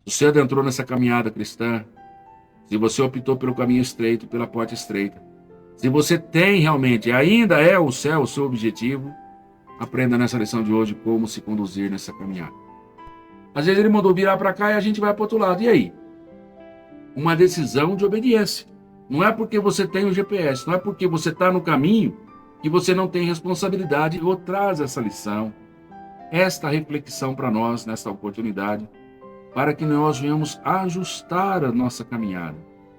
Você adentrou nessa caminhada cristã, se você optou pelo caminho estreito, pela porta estreita, se você tem realmente, ainda é o céu o seu objetivo, aprenda nessa lição de hoje como se conduzir nessa caminhada. Às vezes ele mandou virar para cá e a gente vai para o outro lado. E aí? Uma decisão de obediência. Não é porque você tem o GPS, não é porque você está no caminho que você não tem responsabilidade. Ou traz essa lição, esta reflexão para nós nesta oportunidade, para que nós venhamos ajustar a nossa caminhada.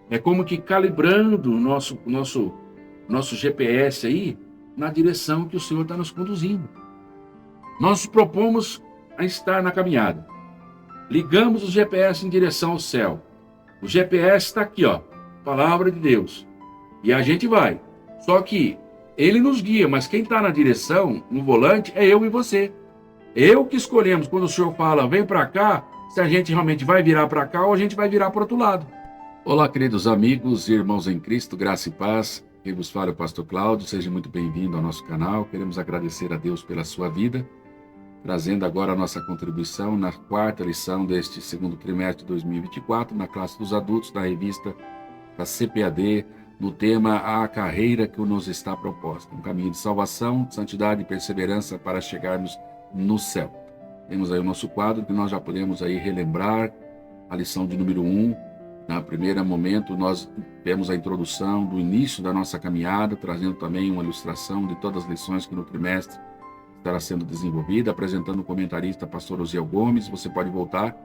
É como que calibrando o nosso GPS aí na direção que o Senhor está nos conduzindo. Nós nos propomos a estar na caminhada. Ligamos o GPS em direção ao céu. O GPS está aqui, ó, palavra de Deus. E a gente vai. Só que ele nos guia, mas quem está na direção, no volante, é eu e você. Eu que escolhemos quando o Senhor fala, vem para cá, se a gente realmente vai virar para cá ou a gente vai virar para o outro lado. Olá, queridos amigos e irmãos em Cristo, graça e paz. Quem vos fala é o pastor Cláudio, seja muito bem-vindo ao nosso canal. Queremos agradecer a Deus pela sua vida, trazendo agora a nossa contribuição na quarta lição deste segundo trimestre de 2024, na classe dos adultos da revista da CPAD, no tema A Carreira que nos está proposta, um caminho de salvação, santidade e perseverança para chegarmos no céu. Temos aí o nosso quadro que nós já podemos aí relembrar a lição de número 1. No primeiro momento, nós temos a introdução do início da nossa caminhada, trazendo também uma ilustração de todas as lições que no trimestre estará sendo desenvolvida, apresentando o comentarista pastor Osiel Gomes. Você pode voltar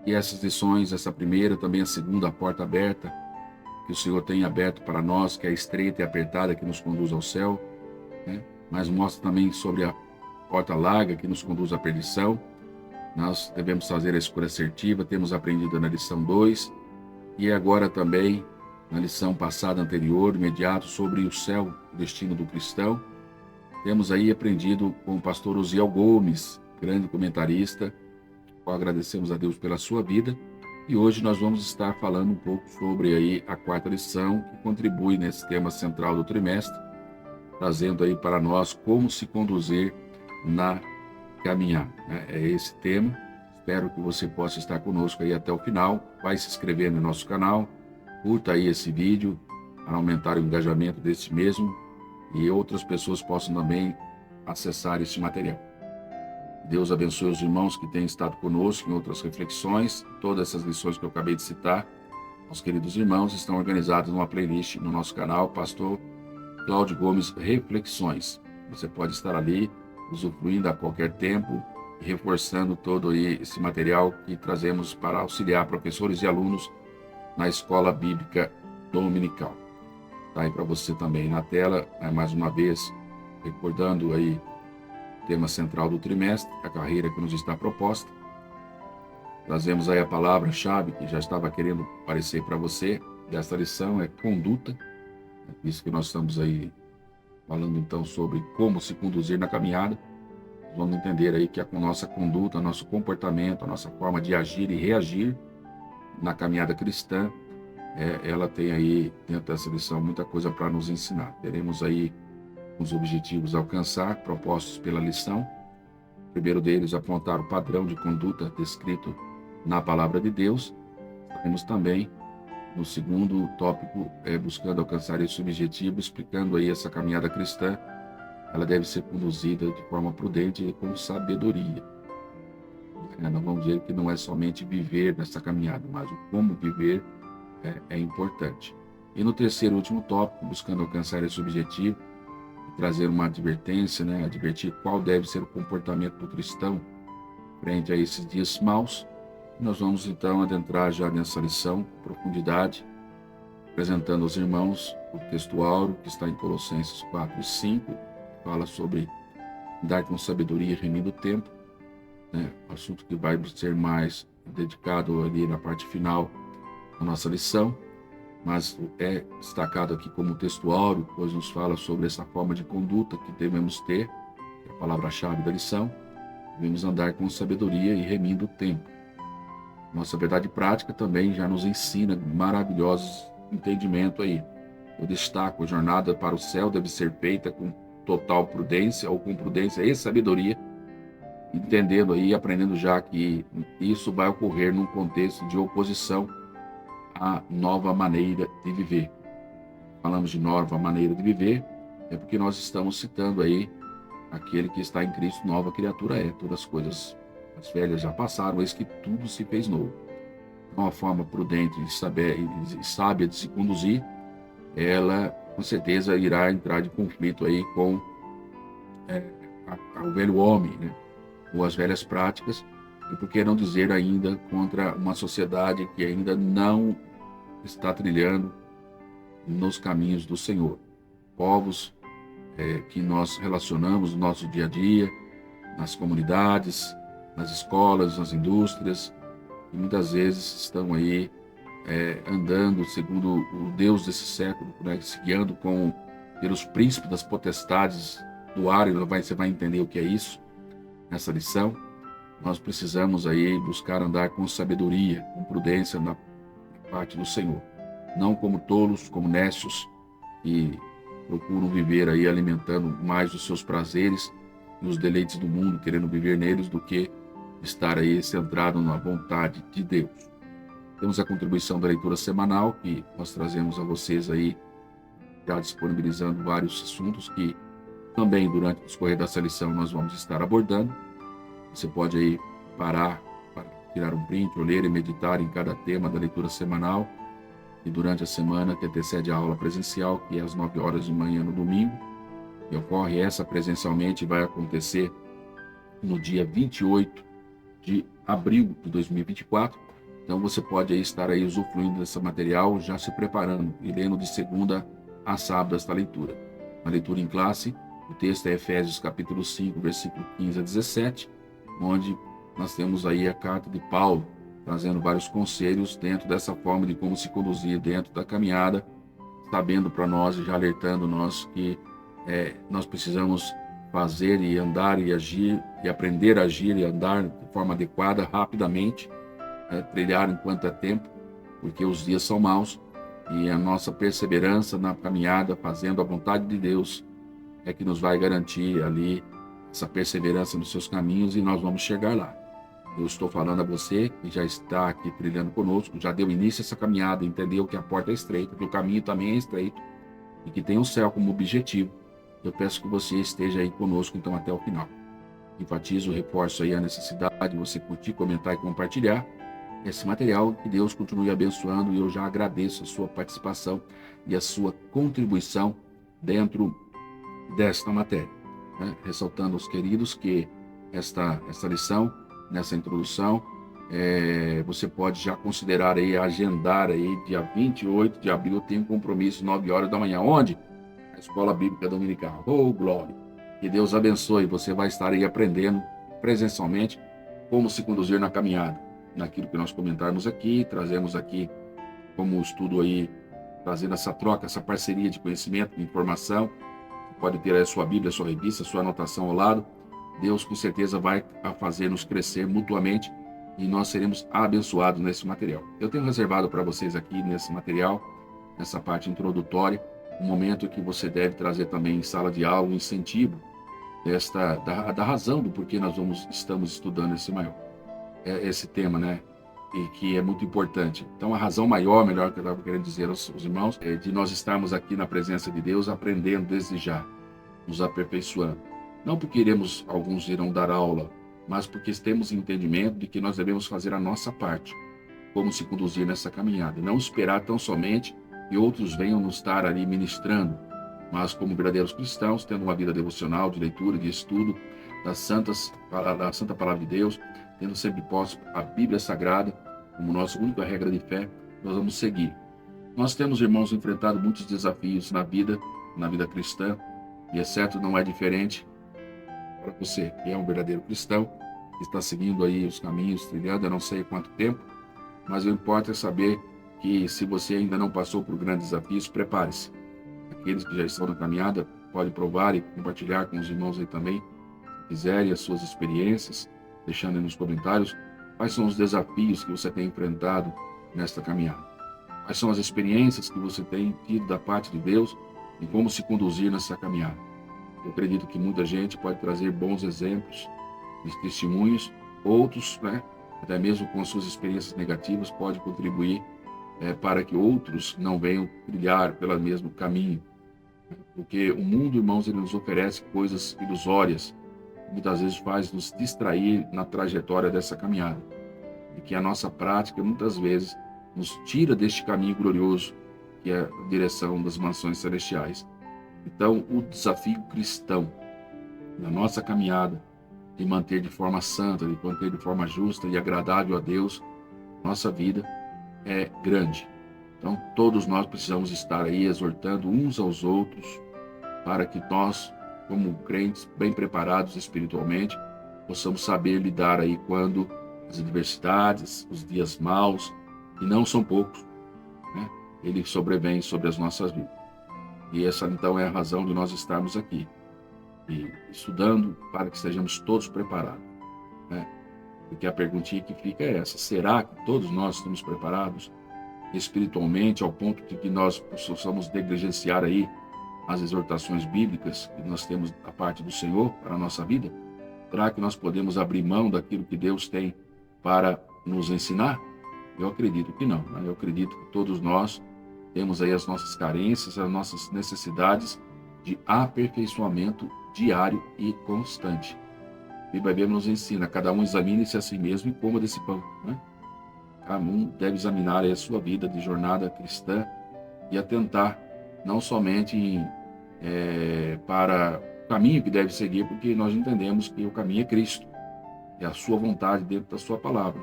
e essas lições, essa primeira, também a segunda, a porta aberta, que o Senhor tem aberto para nós, que é estreita e apertada, que nos conduz ao céu, né? Mas mostra também sobre a porta larga, que nos conduz à perdição. Nós devemos fazer a escolha assertiva, temos aprendido na lição 2, e agora também, na lição passada anterior, imediato, sobre o céu, o destino do cristão, temos aí aprendido com o pastor Osiel Gomes, grande comentarista, qual agradecemos a Deus pela sua vida, e hoje nós vamos estar falando um pouco sobre aí a quarta lição, que contribui nesse tema central do trimestre, trazendo aí para nós como se conduzir na caminhada, né? É esse tema. Espero que você possa estar conosco aí até o final. Vai se inscrever no nosso canal, curta aí esse vídeo para aumentar o engajamento desse mesmo e outras pessoas possam também acessar esse material. Deus abençoe os irmãos que têm estado conosco em outras reflexões. Todas essas lições que eu acabei de citar, os queridos irmãos, estão organizadas numa playlist no nosso canal, Pastor Cláudio Gomes Reflexões. Você pode estar ali, usufruindo a qualquer tempo, reforçando todo esse material que trazemos para auxiliar professores e alunos na escola bíblica dominical. Está aí para você também na tela, mais uma vez, recordando aí o tema central do trimestre, a carreira que nos está proposta. Trazemos aí a palavra-chave que já estava querendo aparecer para você, desta lição é conduta, isso que nós estamos aí falando então sobre como se conduzir na caminhada. Vamos entender aí que a nossa conduta, nosso comportamento, a nossa forma de agir e reagir na caminhada cristã, ela tem aí, dentro dessa lição, muita coisa para nos ensinar. Teremos aí os objetivos a alcançar, propostos pela lição. O primeiro deles, apontar o padrão de conduta descrito na palavra de Deus. Temos também, no segundo tópico, buscando alcançar esse objetivo, explicando aí essa caminhada cristã. Ela deve ser conduzida de forma prudente e com sabedoria. Nós vamos ver que não é somente viver nessa caminhada, mas o como viver é importante. E no terceiro e último tópico, buscando alcançar esse objetivo, trazer uma advertência, advertir qual deve ser o comportamento do cristão frente a esses dias maus. Nós vamos então adentrar já nessa lição, profundidade, apresentando aos irmãos o texto áureo que está em Colossenses 4 e 5, fala sobre dar com sabedoria remindo o tempo, assunto que vai ser mais dedicado ali na parte final da nossa lição, mas é destacado aqui como texto áureo, pois nos fala sobre essa forma de conduta que devemos ter, que é a palavra-chave da lição. Devemos andar com sabedoria e remindo o tempo. Nossa verdade prática também já nos ensina maravilhosos entendimento aí. Eu destaco: a jornada para o céu deve ser feita com total prudência, ou com prudência e sabedoria, entendendo aí, aprendendo já que isso vai ocorrer num contexto de oposição à nova maneira de viver. Falamos de nova maneira de viver, é porque nós estamos citando aí aquele que está em Cristo, nova criatura é. Todas as coisas as velhas já passaram, eis que tudo se fez novo. Então, uma forma prudente e sábia de se conduzir, ela com certeza irá entrar de conflito aí com o velho homem, né? Ou as velhas práticas, e por que não dizer ainda contra uma sociedade que ainda não está trilhando nos caminhos do Senhor. Povos que nós relacionamos no nosso dia a dia, nas comunidades, nas escolas, nas indústrias, e muitas vezes estão aí andando segundo o Deus desse século, né, se guiando pelos príncipes das potestades do ar, e você vai entender o que é isso nessa lição. Nós precisamos aí buscar andar com sabedoria, com prudência na parte do Senhor, não como tolos, como nécios, que procuram viver aí alimentando mais os seus prazeres e os deleites do mundo, querendo viver neles, do que estar aí centrado na vontade de Deus. Temos a contribuição da leitura semanal, que nós trazemos a vocês aí, já disponibilizando vários assuntos que também durante o discorrer dessa lição nós vamos estar abordando. Você pode aí parar para tirar um print, ou ler e meditar em cada tema da leitura semanal, e durante a semana que antecede a aula presencial, que é às 9 horas de manhã no domingo, e ocorre essa presencialmente, vai acontecer no dia 28 de abril de 2024. Então você pode aí estar aí usufruindo desse material, já se preparando e lendo de segunda a sábado esta leitura. Na leitura em classe, o texto é Efésios capítulo 5, versículo 15 a 17, onde nós temos aí a carta de Paulo, trazendo vários conselhos dentro dessa forma de como se conduzir dentro da caminhada, sabendo para nós e já alertando nós que nós precisamos fazer e andar e agir e aprender a agir e andar de forma adequada, rapidamente, trilhar enquanto é tempo, porque os dias são maus, e a nossa perseverança na caminhada, fazendo a vontade de Deus, é que nos vai garantir ali essa perseverança nos seus caminhos, e nós vamos chegar lá. Eu estou falando a você que já está aqui trilhando conosco, já deu início a essa caminhada, entendeu que a porta é estreita, que o caminho também é estreito e que tem o céu como objetivo. Eu peço que você esteja aí conosco então até o final. Enfatizo, reforço aí a necessidade de você curtir, comentar e compartilhar esse material. Que Deus continue abençoando, e eu já agradeço a sua participação e a sua contribuição dentro desta matéria, né? Ressaltando aos queridos que esta lição, nessa introdução, você pode já considerar aí, agendar aí, dia 28 de abril, eu tenho um compromisso, 9 horas da manhã, onde? Na Escola Bíblica Dominical. Oh, glória! Que Deus abençoe, você vai estar aí aprendendo presencialmente como se conduzir na caminhada, naquilo que nós comentarmos aqui, trazemos aqui como estudo aí, trazendo essa troca, essa parceria de conhecimento, de informação. Você pode ter aí a sua Bíblia, a sua revista, a sua anotação ao lado. Deus com certeza vai fazer-nos crescer mutuamente, e nós seremos abençoados nesse material. Eu tenho reservado para vocês aqui nesse material, nessa parte introdutória, um momento que você deve trazer também em sala de aula, um incentivo da razão do porquê nós estamos estudando esse tema, né? E que é muito importante. Então, a razão maior, melhor que eu estava querendo dizer aos irmãos, é de nós estarmos aqui na presença de Deus, aprendendo desde já, nos aperfeiçoando. Não porque alguns irão dar aula, mas porque temos entendimento de que nós devemos fazer a nossa parte, como se conduzir nessa caminhada. Não esperar tão somente que outros venham nos estar ali ministrando, mas como verdadeiros cristãos, tendo uma vida devocional, de leitura, de estudo da Santa Palavra de Deus, tendo sempre posto a Bíblia Sagrada como nossa única regra de fé, nós vamos seguir. Nós temos, irmãos, enfrentado muitos desafios na vida cristã, e é certo, não é diferente para você que é um verdadeiro cristão, que está seguindo aí os caminhos, trilhando, eu não sei quanto tempo, mas o importante é saber que se você ainda não passou por grandes desafios, prepare-se. Aqueles que já estão na caminhada podem provar e compartilhar com os irmãos aí também, se quiserem, as suas experiências, deixando aí nos comentários quais são os desafios que você tem enfrentado nesta caminhada. Quais são as experiências que você tem tido da parte de Deus e como se conduzir nessa caminhada. Eu acredito que muita gente pode trazer bons exemplos de testemunhos, outros, né, até mesmo com suas experiências negativas, pode contribuir para que outros não venham trilhar pelo mesmo caminho. Porque o mundo, irmãos, ele nos oferece coisas ilusórias, que muitas vezes faz nos distrair na trajetória dessa caminhada. E que a nossa prática, muitas vezes, nos tira deste caminho glorioso, que é a direção das mansões celestiais. Então, o desafio cristão, na nossa caminhada, de manter de forma santa, de manter de forma justa e agradável a Deus, nossa vida é grande. Então, todos nós precisamos estar aí exortando uns aos outros para que nós, como crentes bem preparados espiritualmente, possamos saber lidar aí quando as adversidades, os dias maus, e não são poucos, né, ele sobrevém sobre as nossas vidas. E essa, então, é a razão de nós estarmos aqui, e estudando para que estejamos todos preparados, né? Porque a perguntinha que fica é essa: será que todos nós estamos preparados espiritualmente ao ponto de que nós possamos negligenciar aí as exortações bíblicas que nós temos da parte do Senhor para a nossa vida? Será que nós podemos abrir mão daquilo que Deus tem para nos ensinar? Eu acredito que não, né? Eu acredito que todos nós temos aí as nossas carências, as nossas necessidades de aperfeiçoamento diário e constante. A Bíblia nos ensina: cada um examine-se a si mesmo e coma desse pão, né? Cada um deve examinar aí a sua vida de jornada cristã e atentar não somente para o caminho que deve seguir, porque nós entendemos que o caminho é Cristo, é a sua vontade dentro da sua palavra.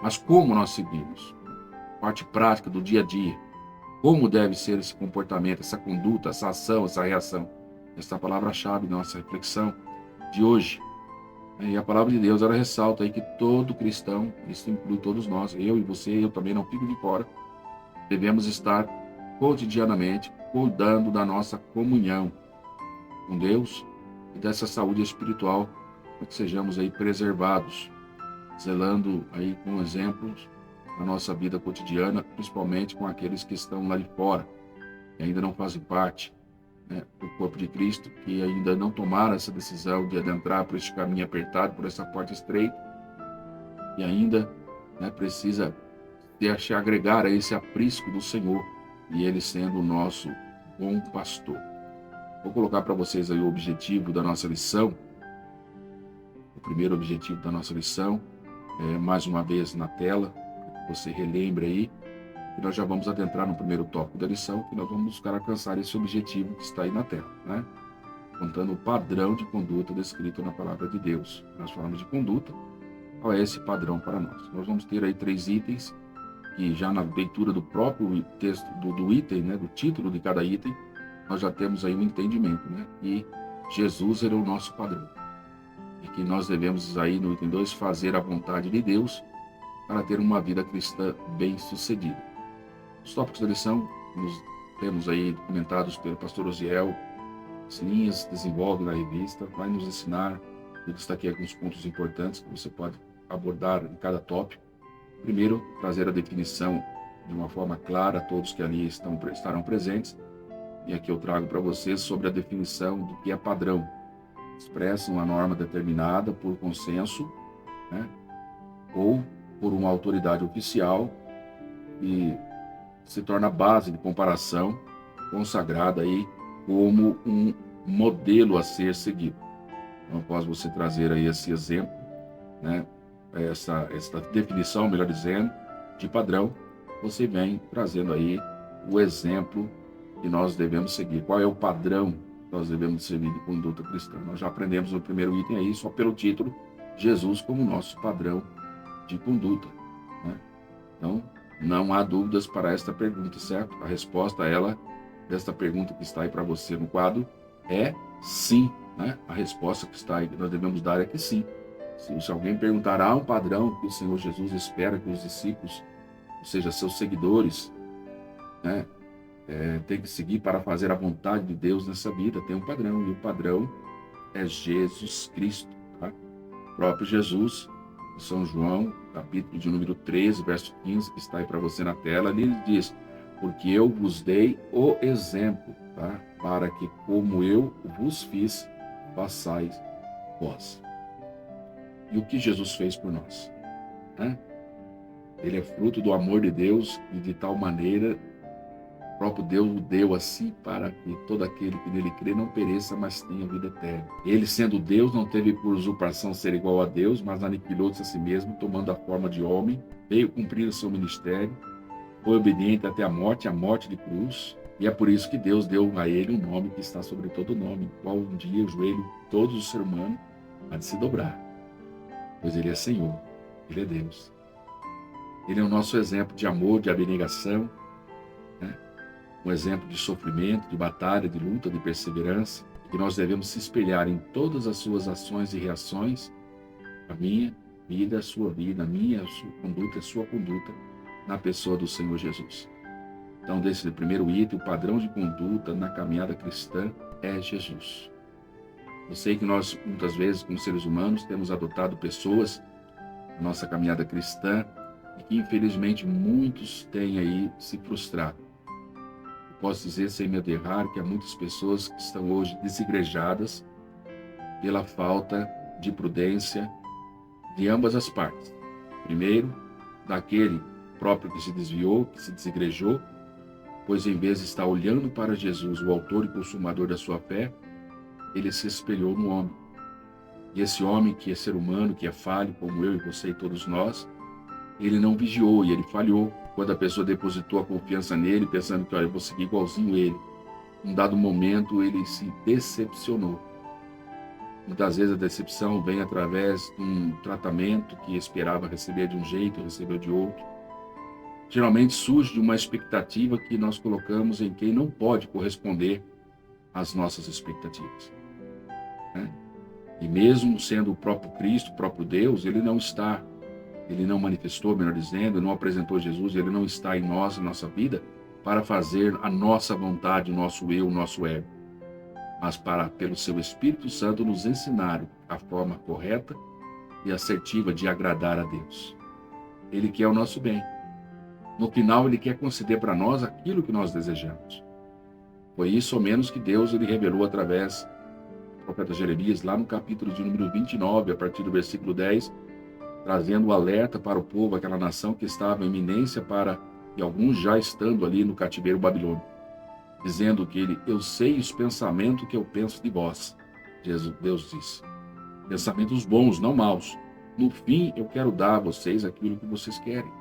Mas como nós seguimos? Parte prática do dia a dia. Como deve ser esse comportamento, essa conduta, essa ação, essa reação? Essa é a palavra-chave da nossa reflexão de hoje. E a palavra de Deus, ela ressalta aí que todo cristão, isso inclui todos nós, eu e você, eu também não fico de fora, devemos estar cotidianamente cuidando da nossa comunhão com Deus e dessa saúde espiritual, para que sejamos aí preservados, zelando aí com exemplos na nossa vida cotidiana, principalmente com aqueles que estão lá de fora, que ainda não fazem parte, né, do corpo de Cristo, que ainda não tomaram essa decisão de adentrar por este caminho apertado, por essa porta estreita, e ainda, né, precisa se agregar a esse aprisco do Senhor, e Ele sendo o nosso bom pastor. Vou colocar para vocês aí o objetivo da nossa lição. O primeiro objetivo da nossa lição é, mais uma vez na tela, para que você relembre aí, e nós já vamos adentrar no primeiro tópico da lição, que nós vamos buscar alcançar esse objetivo que está aí na tela, né? Contando o padrão de conduta descrito na palavra de Deus. Nós falamos de conduta, qual é esse padrão para nós? Nós vamos ter aí 3 itens, que já na leitura do próprio texto do item, né, do título de cada item, nós já temos aí um entendimento, né? E Jesus era o nosso padrão. E que nós devemos aí no item 2 fazer a vontade de Deus para ter uma vida cristã bem-sucedida. Os tópicos da lição temos aí comentados pelo pastor Osiel, as linhas desenvolve na revista, vai nos ensinar. Eu destaquei alguns pontos importantes que você pode abordar em cada tópico. Primeiro, trazer a definição de uma forma clara a todos que ali estarão presentes. E aqui eu trago para vocês sobre a definição do que é padrão. Expressa uma norma determinada por consenso, né, ou por uma autoridade oficial e se torna base de comparação, consagrada aí como um modelo a ser seguido. Então, após você trazer aí esse exemplo, né, essa definição, melhor dizendo, de padrão, você vem trazendo aí o exemplo que nós devemos seguir. Qual é o padrão que nós devemos seguir de conduta cristã? Nós já aprendemos no primeiro item aí, só pelo título, Jesus como nosso padrão de conduta, né? Então, não há dúvidas para esta pergunta, certo? A resposta a ela, desta pergunta que está aí para você no quadro, é sim, né? A resposta que está aí, que nós devemos dar é que sim. Se alguém perguntar, há um padrão que o Senhor Jesus espera que os discípulos, ou seja, seus seguidores, né, tem que seguir para fazer a vontade de Deus nessa vida, tem um padrão, e o padrão é Jesus Cristo, tá? O próprio Jesus, São João, capítulo de número 13, verso 15, que está aí para você na tela, ele diz: porque eu vos dei o exemplo, tá? Para que como eu vos fiz, façais vós. E o que Jesus fez por nós, né? Ele é fruto do amor de Deus e de tal maneira o próprio Deus o deu assim para que todo aquele que nele crê não pereça, mas tenha vida eterna. Ele, sendo Deus, não teve por usurpação ser igual a Deus, mas aniquilou-se a si mesmo, tomando a forma de homem, veio cumprir o seu ministério, foi obediente até a morte de cruz, e é por isso que Deus deu a ele um nome que está sobre todo nome, qual um dia o joelho de todos os seres humanos há de se dobrar, pois ele é Senhor, ele é Deus. Ele é o nosso exemplo de amor, de abnegação, né? Um exemplo de sofrimento, de batalha, de luta, de perseverança, que nós devemos se espelhar em todas as suas ações e reações, a minha vida, a sua vida, a minha, a sua conduta, na pessoa do Senhor Jesus. Então, desse primeiro item, o padrão de conduta na caminhada cristã é Jesus. Eu sei que nós, muitas vezes, como seres humanos, temos adotado pessoas na nossa caminhada cristã e que, infelizmente, muitos têm aí se frustrado. Posso dizer, sem medo de errar, que há muitas pessoas que estão hoje desigrejadas pela falta de prudência de ambas as partes. Primeiro, daquele próprio que se desviou, que se desigrejou, pois em vez de estar olhando para Jesus, o autor e consumador da sua fé, ele se espelhou no homem. E esse homem, que é ser humano, que é falho, como eu e você e todos nós, ele não vigiou e ele falhou. Quando a pessoa depositou a confiança nele, pensando que, olha, eu vou seguir igualzinho ele, num dado momento ele se decepcionou. Muitas vezes a decepção vem através de um tratamento que esperava receber de um jeito, recebeu de outro. Geralmente surge de uma expectativa que nós colocamos em quem não pode corresponder às nossas expectativas, né? E mesmo sendo o próprio Cristo, o próprio Deus, ele não manifestou, melhor dizendo, não apresentou Jesus, ele não está em nós, em nossa vida, para fazer a nossa vontade, o nosso eu, o nosso ego, mas para, pelo seu Espírito Santo, nos ensinar a forma correta e assertiva de agradar a Deus. Ele quer o nosso bem. No final, ele quer conceder para nós aquilo que nós desejamos. Foi isso ou menos que Deus ele revelou através do profeta Jeremias, lá no capítulo de número 29, a partir do versículo 10, trazendo o alerta para o povo, aquela nação que estava em iminência para, e alguns já estando ali no cativeiro babilônico, dizendo que eu sei os pensamentos que eu penso de vós, Deus disse. Pensamentos bons, não maus. No fim, eu quero dar a vocês aquilo que vocês querem.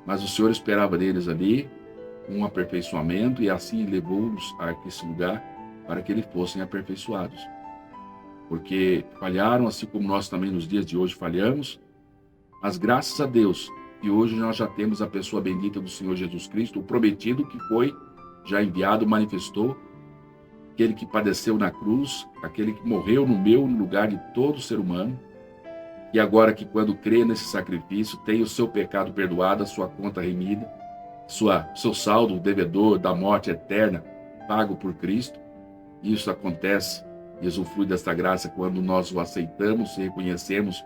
Mas o Senhor esperava deles ali um aperfeiçoamento e assim levou-os a esse lugar para que eles fossem aperfeiçoados. Porque falharam, assim como nós também nos dias de hoje falhamos, mas graças a Deus, que hoje nós já temos a pessoa bendita do Senhor Jesus Cristo, o prometido que foi já enviado, manifestou, aquele que padeceu na cruz, aquele que morreu no lugar de todo ser humano, e agora que quando crê nesse sacrifício, tem o seu pecado perdoado, a sua conta remida, seu saldo devedor da morte eterna, pago por Cristo. Isso acontece e usufrui desta graça quando nós o aceitamos e reconhecemos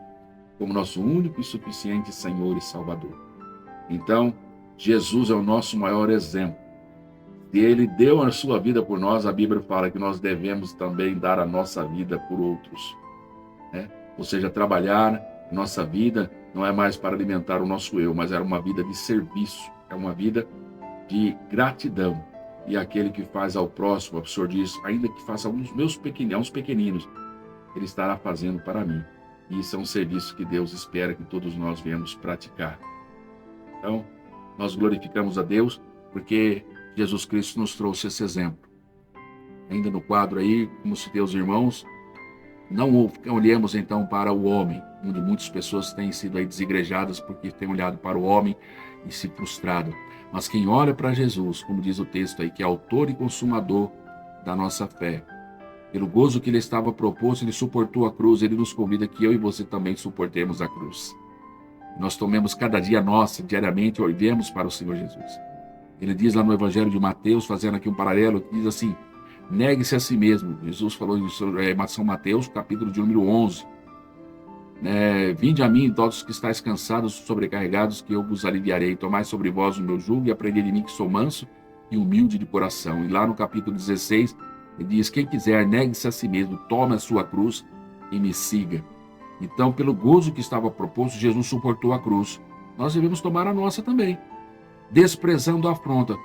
como nosso único e suficiente Senhor e Salvador. Então, Jesus é o nosso maior exemplo. Se ele deu a sua vida por nós, a Bíblia fala que nós devemos também dar a nossa vida por outros, né? Ou seja, trabalhar nossa vida não é mais para alimentar o nosso eu, mas é uma vida de serviço, é uma vida de gratidão. E aquele que faz ao próximo, o Senhor diz, ainda que faça uns pequeninos, ele estará fazendo para mim. E isso é um serviço que Deus espera que todos nós venhamos praticar. Então, nós glorificamos a Deus porque Jesus Cristo nos trouxe esse exemplo. Ainda no quadro aí, como se Deus, irmãos, não olhemos então para o homem, onde muitas pessoas têm sido aí desigrejadas porque têm olhado para o homem e se frustrado. Mas quem olha para Jesus, como diz o texto aí, que é autor e consumador da nossa fé, pelo gozo que ele estava proposto, ele suportou a cruz, ele nos convida que eu e você também suportemos a cruz. Nós tomemos cada dia nossa, diariamente, olhemos para o Senhor Jesus. Ele diz lá no Evangelho de Mateus, fazendo aqui um paralelo, diz assim, negue-se a si mesmo. Jesus falou em São Mateus, capítulo de número 11. Vinde a mim, todos que estáis cansados, sobrecarregados, que eu vos aliviarei. Tomai sobre vós o meu jugo e aprendei de mim que sou manso e humilde de coração. E lá no capítulo 16, ele diz, quem quiser, negue-se a si mesmo, tome a sua cruz e me siga. Então, pelo gozo que estava proposto, Jesus suportou a cruz. Nós devemos tomar a nossa também, desprezando a afronta.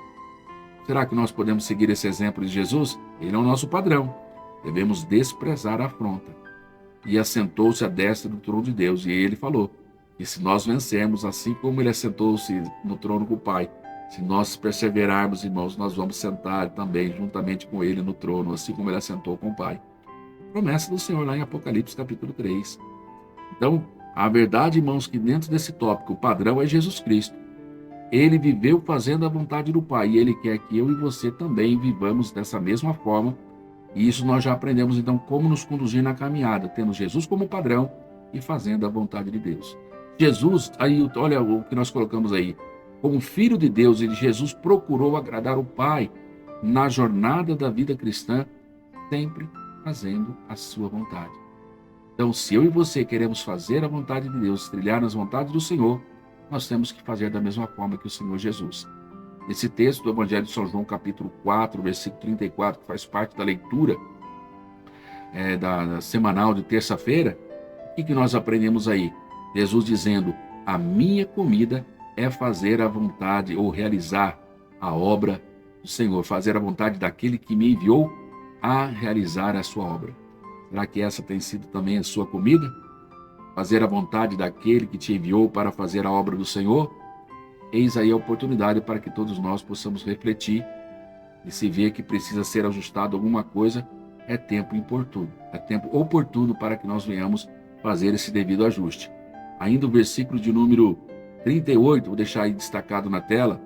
Será que nós podemos seguir esse exemplo de Jesus? Ele é o nosso padrão. Devemos desprezar a afronta. E assentou-se à destra do trono de Deus. E ele falou: e se nós vencermos, assim como ele assentou-se no trono com o Pai, se nós perseverarmos, irmãos, nós vamos sentar também juntamente com ele no trono, assim como ele assentou com o Pai. Promessa do Senhor lá em Apocalipse capítulo 3. Então, a verdade, irmãos, que dentro desse tópico, o padrão é Jesus Cristo. Ele viveu fazendo a vontade do Pai e ele quer que eu e você também vivamos dessa mesma forma. E isso nós já aprendemos, então, como nos conduzir na caminhada, tendo Jesus como padrão e fazendo a vontade de Deus. Jesus, aí, olha o que nós colocamos aí, como filho de Deus, Jesus procurou agradar o Pai na jornada da vida cristã, sempre fazendo a sua vontade. Então, se eu e você queremos fazer a vontade de Deus, trilhar nas vontades do Senhor, nós temos que fazer da mesma forma que o Senhor Jesus. Esse texto do Evangelho de São João, capítulo 4, versículo 34, que faz parte da leitura da semanal de terça-feira, o que nós aprendemos aí? Jesus dizendo: a minha comida é fazer a vontade ou realizar a obra do Senhor, fazer a vontade daquele que me enviou a realizar a sua obra. Será que essa tem sido também a sua comida? Fazer a vontade daquele que te enviou para fazer a obra do Senhor? Eis aí a oportunidade para que todos nós possamos refletir e se ver que precisa ser ajustado alguma coisa, é tempo oportuno. É tempo oportuno para que nós venhamos fazer esse devido ajuste. Ainda o versículo de número 38, vou deixar aí destacado na tela,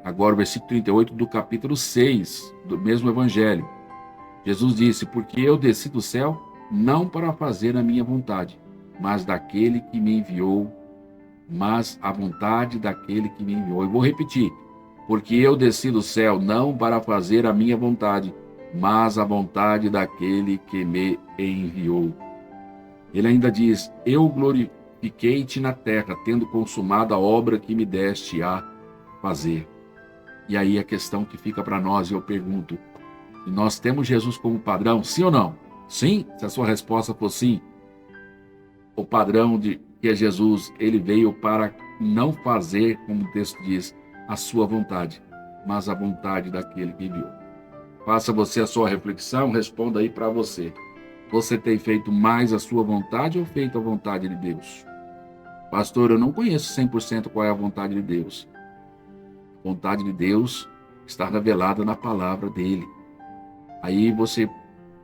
agora o versículo 38 do capítulo 6 do mesmo Evangelho. Jesus disse: porque eu desci do céu não para fazer a minha vontade, mas daquele que me enviou, mas a vontade daquele que me enviou. Eu vou repetir: porque eu desci do céu não para fazer a minha vontade, mas a vontade daquele que me enviou. Ele ainda diz: eu glorifiquei-te na terra, tendo consumado a obra que me deste a fazer. E aí a questão que fica para nós, eu pergunto: e nós temos Jesus como padrão, sim ou não? Sim? Se a sua resposta for sim, o padrão de que é Jesus, ele veio para não fazer, como o texto diz, a sua vontade, mas a vontade daquele que enviou. Faça você a sua reflexão, responda aí para você. Você tem feito mais a sua vontade ou feito a vontade de Deus? Pastor, eu não conheço 100% qual é a vontade de Deus. A vontade de Deus está revelada na palavra dele. Aí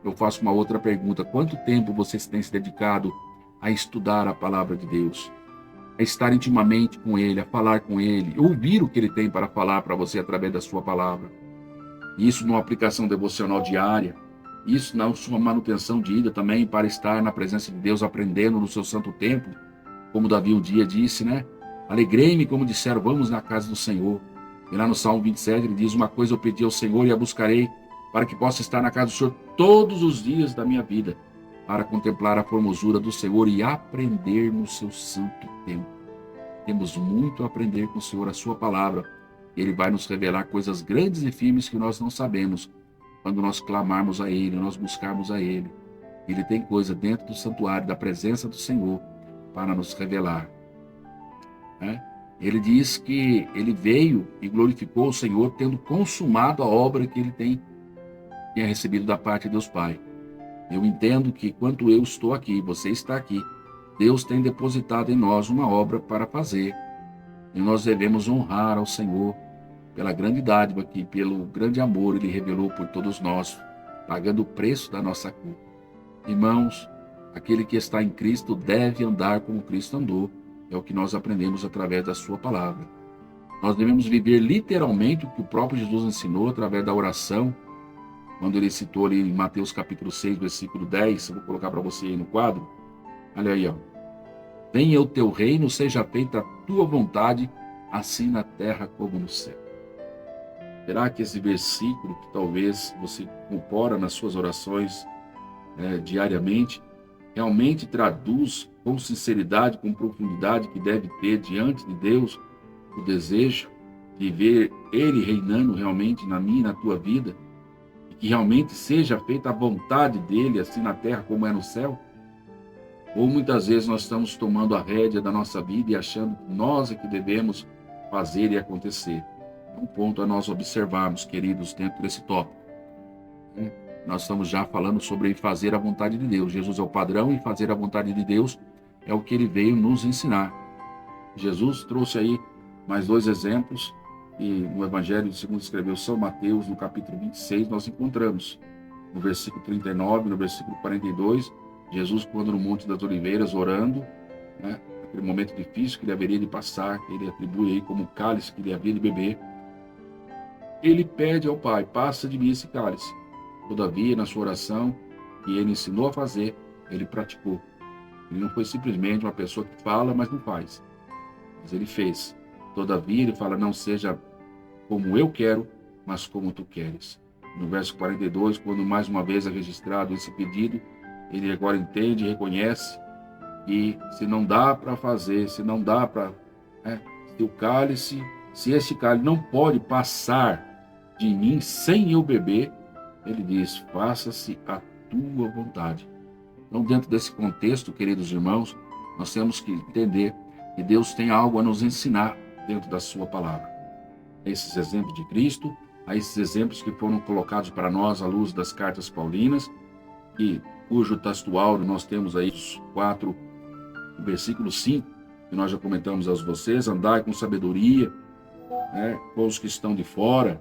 eu faço uma outra pergunta: quanto tempo você tem se dedicado a estudar a palavra de Deus, a estar intimamente com ele, a falar com ele, ouvir o que ele tem para falar para você através da sua palavra? Isso numa aplicação devocional diária, isso na sua manutenção de ida também, para estar na presença de Deus, aprendendo no seu santo tempo, como Davi um dia disse, né? Alegrei-me, como disseram, vamos na casa do Senhor. E lá no Salmo 27 ele diz: uma coisa eu pedi ao Senhor e a buscarei, para que possa estar na casa do Senhor todos os dias da minha vida, para contemplar a formosura do Senhor e aprender no seu santo tempo. Temos muito a aprender com o Senhor, a sua palavra. Ele vai nos revelar coisas grandes e firmes que nós não sabemos, quando nós clamarmos a Ele, nós buscarmos a Ele. Ele tem coisa dentro do santuário, da presença do Senhor, para nos revelar. Ele diz que ele veio e glorificou o Senhor, tendo consumado a obra que ele tinha recebido da parte de Deus Pai. Eu entendo que, enquanto eu estou aqui, você está aqui, Deus tem depositado em nós uma obra para fazer. E nós devemos honrar ao Senhor pela grande dádiva que, pelo grande amor, Ele revelou por todos nós, pagando o preço da nossa culpa. Irmãos, aquele que está em Cristo deve andar como Cristo andou. É o que nós aprendemos através da sua palavra. Nós devemos viver literalmente o que o próprio Jesus ensinou através da oração, quando ele citou ali em Mateus capítulo 6, versículo 10, eu vou colocar para você aí no quadro. Olha aí, ó. Venha o teu reino, seja feita a tua vontade, assim na terra como no céu. Será que esse versículo, que talvez você compora nas suas orações diariamente, realmente traduz com sinceridade, com profundidade que deve ter diante de Deus o desejo de ver Ele reinando realmente na minha e na tua vida? Que realmente seja feita a vontade dele, assim na terra como é no céu? Ou muitas vezes nós estamos tomando a rédea da nossa vida e achando que nós é que devemos fazer e acontecer. É um ponto a nós observarmos, queridos, dentro desse tópico, né? Nós estamos já falando sobre fazer a vontade de Deus. Jesus é o padrão e fazer a vontade de Deus é o que ele veio nos ensinar. Jesus trouxe aí mais dois exemplos e no Evangelho segundo escreveu São Mateus, no capítulo 26, nós encontramos no versículo 39, no versículo 42, Jesus, quando no Monte das Oliveiras, orando, né, aquele momento difícil que ele haveria de passar, que ele atribui aí como cálice que ele havia de beber, ele pede ao Pai, passa de mim esse cálice. Todavia, na sua oração, que ele ensinou a fazer, ele praticou. Ele não foi simplesmente uma pessoa que fala, mas não faz. Mas ele fez. Todavia, ele fala, não seja como eu quero, mas como tu queres. No verso 42, quando mais uma vez é registrado esse pedido, ele agora entende e reconhece que se não dá para fazer, se não dá para... se o cálice, se este cálice não pode passar de mim sem eu beber, ele diz, faça-se a tua vontade. Então, dentro desse contexto, queridos irmãos, nós temos que entender que Deus tem algo a nos ensinar dentro da sua palavra. Esses exemplos de Cristo, a esses exemplos que foram colocados para nós à luz das cartas paulinas, cujo textual nós temos aí os 4, versículo 5, que nós já comentamos a vocês, andai com sabedoria, né, com os que estão de fora,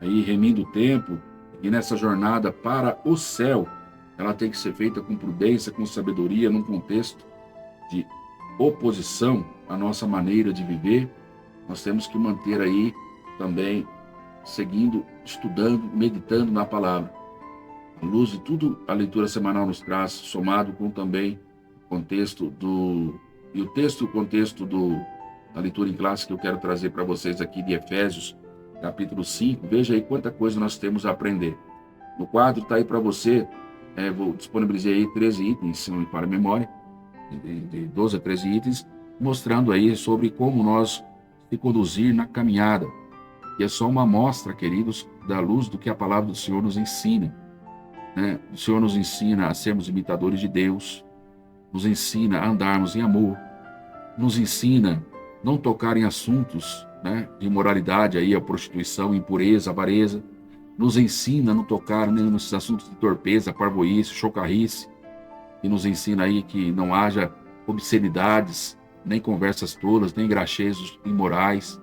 aí remindo o tempo, e nessa jornada para o céu, ela tem que ser feita com prudência, com sabedoria, num contexto de oposição à nossa maneira de viver. Nós temos que manter aí também, seguindo, estudando, meditando na palavra. À luz de tudo a leitura semanal nos traz, somado com também o contexto e o texto e o contexto da leitura em classe que eu quero trazer para vocês aqui de Efésios, capítulo 5, veja aí quanta coisa nós temos a aprender. No quadro está aí para você, vou disponibilizar aí 13 itens, se não me falha a memória, de 12 a 13 itens, mostrando aí sobre como nós se conduzir na caminhada. E é só uma amostra, queridos, da luz do que a palavra do Senhor nos ensina, né? O Senhor nos ensina a sermos imitadores de Deus, nos ensina a andarmos em amor, nos ensina a não tocar em assuntos, né, de imoralidade, aí, a prostituição, impureza, avareza, nos ensina a não tocar, né, nesses assuntos de torpeza, parvoíce, chocarrice, e nos ensina aí que não haja obscenidades, nem conversas tolas, nem graxejos imorais,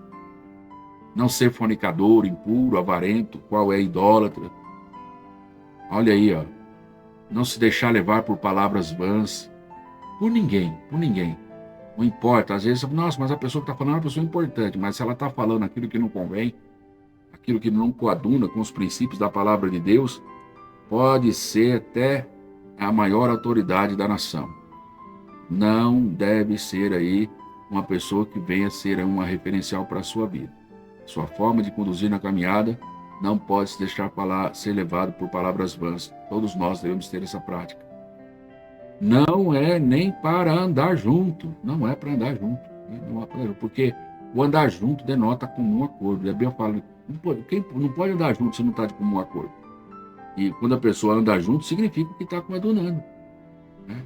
não ser fornicador, impuro, avarento, qual é idólatra. Olha aí, ó, não se deixar levar por palavras vãs, por ninguém, por ninguém. Não importa, às vezes, nossa, mas a pessoa que está falando é uma pessoa importante, mas se ela está falando aquilo que não convém, aquilo que não coaduna com os princípios da palavra de Deus, pode ser até a maior autoridade da nação. Não deve ser aí uma pessoa que venha ser uma referencial para a sua vida. Sua forma de conduzir na caminhada não pode se deixar ser levado por palavras vãs. Todos nós devemos ter essa prática. Não é nem para andar junto, não é para andar junto, né? Não é para, porque o andar junto denota comum acordo. A Bíblia fala, não pode andar junto se não está de comum acordo. E quando a pessoa anda junto, significa que está coadunando, né?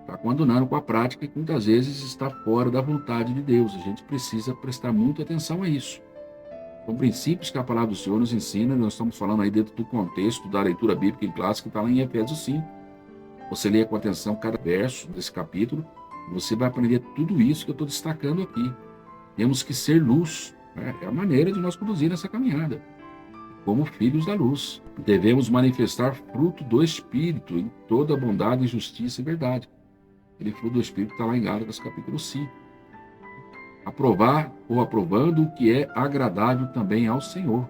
Está coadunando com a prática que muitas vezes está fora da vontade de Deus. A gente precisa prestar muita atenção a isso. São princípios que a palavra do Senhor nos ensina, nós estamos falando aí dentro do contexto da leitura bíblica em classe, que está lá em Efésios 5. Você lê com atenção cada verso desse capítulo, você vai aprender tudo isso que eu estou destacando aqui. Temos que ser luz, né? É a maneira de nós conduzir essa caminhada. Como filhos da luz, devemos manifestar fruto do Espírito em toda bondade, justiça e verdade. Aquele fruto do Espírito está lá em Gálatas capítulo 5. Aprovar ou aprovando o que é agradável também ao Senhor.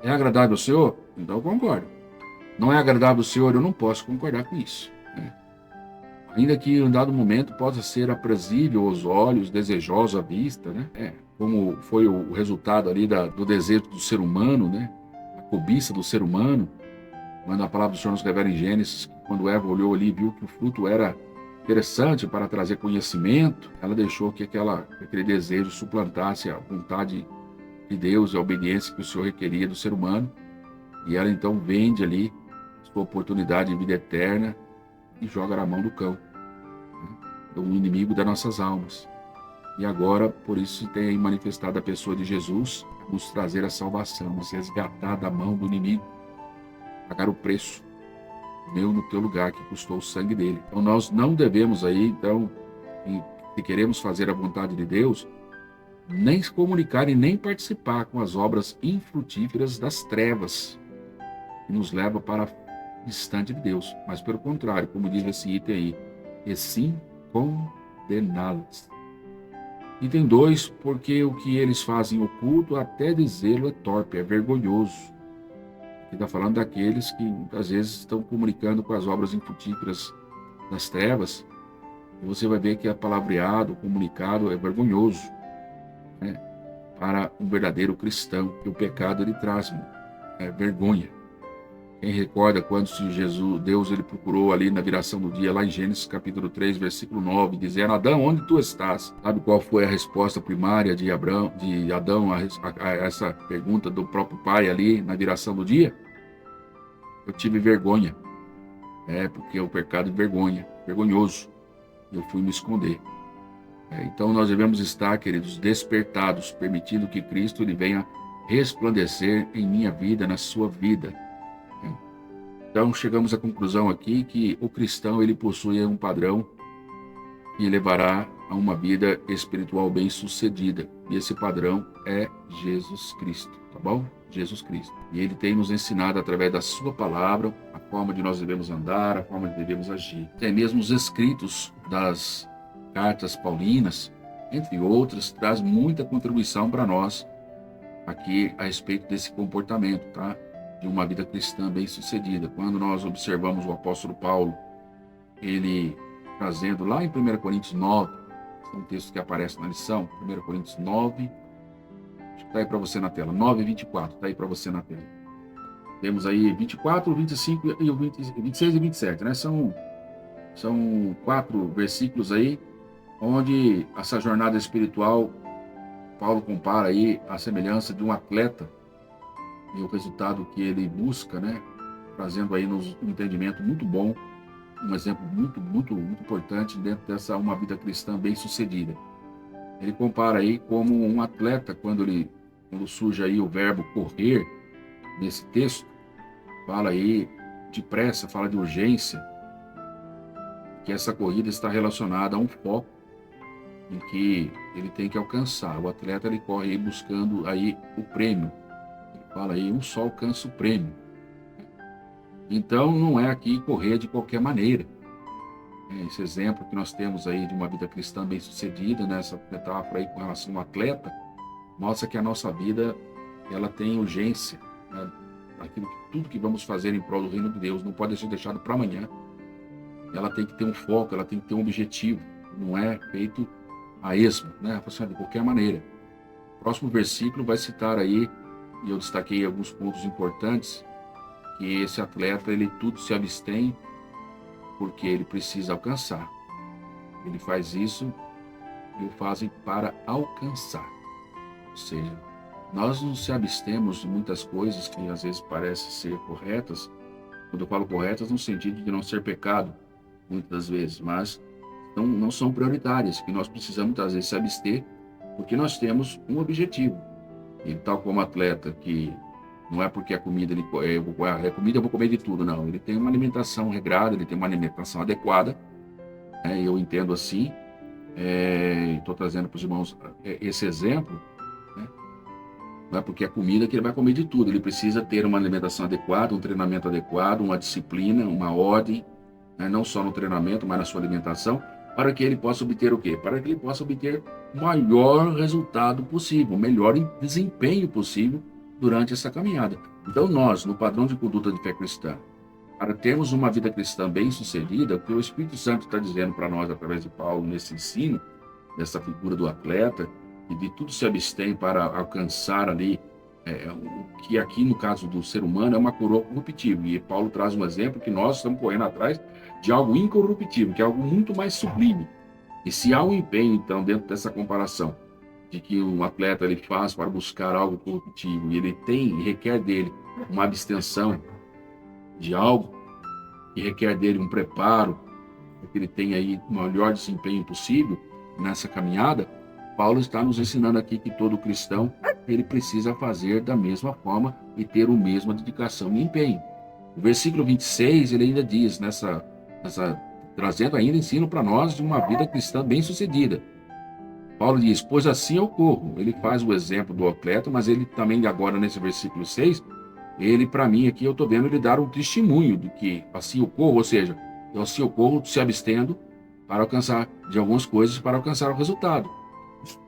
É agradável ao Senhor? Então eu concordo. Não é agradável ao Senhor, eu não posso concordar com isso, né? Ainda que em um dado momento possa ser aprazível aos olhos, desejoso à vista, né? Como foi o resultado ali do desejo do ser humano, né? A cobiça do ser humano, quando a palavra do Senhor nos revela em Gênesis, quando Eva olhou ali e viu que o fruto era interessante para trazer conhecimento, ela deixou que aquele desejo suplantasse a vontade de Deus, a obediência que o Senhor requeria do ser humano, e ela então vende ali sua oportunidade de vida eterna e joga na mão do cão, do inimigo das nossas almas. E agora, por isso, tem aí manifestado a pessoa de Jesus, nos trazer a salvação, nos resgatar da mão do inimigo, pagar o preço, meu no teu lugar, que custou o sangue dele. Então nós não devemos aí, então, se queremos fazer a vontade de Deus, nem se comunicar e nem participar com as obras infrutíferas das trevas, que nos leva para distante de Deus, mas pelo contrário, como diz esse item aí, e sim condená-las. Item 2, porque o que eles fazem oculto, até dizê-lo é torpe, é vergonhoso. Aqui está falando daqueles que muitas vezes estão comunicando com as obras infrutíferas das trevas, e você vai ver que a palavreado, o comunicado é vergonhoso, né, para um verdadeiro cristão, que o pecado ele traz vergonha. Quem recorda quando Deus ele procurou ali na viração do dia, lá em Gênesis capítulo 3, versículo 9, dizendo: Adão, onde tu estás? Sabe qual foi a resposta primária de Adão a essa pergunta do próprio pai ali na viração do dia? Eu tive vergonha. Porque o pecado é vergonha, vergonhoso. Eu fui me esconder. Então nós devemos estar, queridos, despertados, permitindo que Cristo ele venha resplandecer em minha vida, na sua vida. Então chegamos à conclusão aqui que o cristão ele possui um padrão que levará a uma vida espiritual bem-sucedida. E esse padrão é Jesus Cristo, tá bom? Jesus Cristo. E ele tem nos ensinado através da sua palavra a forma de nós devemos andar, a forma de devemos agir. Até mesmo os escritos das cartas paulinas, entre outras, traz muita contribuição para nós aqui a respeito desse comportamento, tá? De uma vida cristã bem-sucedida. Quando nós observamos o apóstolo Paulo, ele trazendo lá em 1 Coríntios 9, é um texto que aparece na lição, 1 Coríntios 9, acho que está aí para você na tela, 9 e 24, está aí para você na tela. Temos aí 24, 25 e 26 e 27, né? São 4 versículos aí, onde essa jornada espiritual, Paulo compara aí a semelhança de um atleta e o resultado que ele busca, né? Trazendo aí um entendimento muito bom, um exemplo muito importante dentro dessa uma vida cristã bem-sucedida. Ele compara aí como um atleta, quando surge aí o verbo correr, nesse texto, fala aí de pressa, fala de urgência, que essa corrida está relacionada a um foco em que ele tem que alcançar. O atleta ele corre aí buscando aí o prêmio. Ele fala aí, um só alcança o prêmio. Então não é aqui correr de qualquer maneira. Esse exemplo que nós temos aí de uma vida cristã bem-sucedida, nessa metáfora aí com relação ao atleta, mostra que a nossa vida ela tem urgência, né? Tudo que vamos fazer em prol do reino de Deus não pode ser deixado para amanhã. Ela tem que ter um foco, ela tem que ter um objetivo. Não é feito a esmo, né? De qualquer maneira. O próximo versículo vai citar aí, e eu destaquei alguns pontos importantes, que esse atleta, ele tudo se abstém porque ele precisa alcançar. Ele faz isso e o fazem para alcançar. Ou seja, nós não se abstemos de muitas coisas que às vezes parecem ser corretas. Quando eu falo corretas, no sentido de não ser pecado, muitas das vezes, mas não são prioritárias, que nós precisamos às vezes se abster, porque nós temos um objetivo. E tal como atleta, que não é porque a comida, eu vou comer de tudo, não. Ele tem uma alimentação regrada, ele tem uma alimentação adequada, eu entendo assim. Estou trazendo para os irmãos esse exemplo, né? Não é porque é comida que ele vai comer de tudo. Ele precisa ter uma alimentação adequada, um treinamento adequado, uma disciplina, uma ordem, né? Não só no treinamento, mas na sua alimentação, para que ele possa obter o quê? Para que ele possa obter o maior resultado possível, o melhor desempenho possível durante essa caminhada. Então nós, no padrão de conduta de fé cristã, para termos uma vida cristã bem-sucedida, o que o Espírito Santo está dizendo para nós através de Paulo nesse ensino, dessa figura do atleta, e de tudo se abstém para alcançar ali, o que aqui no caso do ser humano é uma coroa corruptível. E Paulo traz um exemplo que nós estamos correndo atrás de algo incorruptível, que é algo muito mais sublime. E se há um empenho, então, dentro dessa comparação, de que um atleta ele faz para buscar algo corruptível, e ele tem e requer dele uma abstenção de algo, e requer dele um preparo, para que ele tenha aí o melhor desempenho possível nessa caminhada, Paulo está nos ensinando aqui que todo cristão, ele precisa fazer da mesma forma e ter a mesma dedicação e empenho. O versículo 26, ele ainda diz, trazendo ainda ensino para nós de uma vida cristã bem-sucedida. Paulo diz, pois assim eu corro. Ele faz o exemplo do atleta, mas ele também agora nesse versículo 6, ele para mim aqui eu estou vendo ele dar um testemunho de que assim eu corro, ou seja, assim eu corro se abstendo para alcançar de algumas coisas para alcançar o resultado.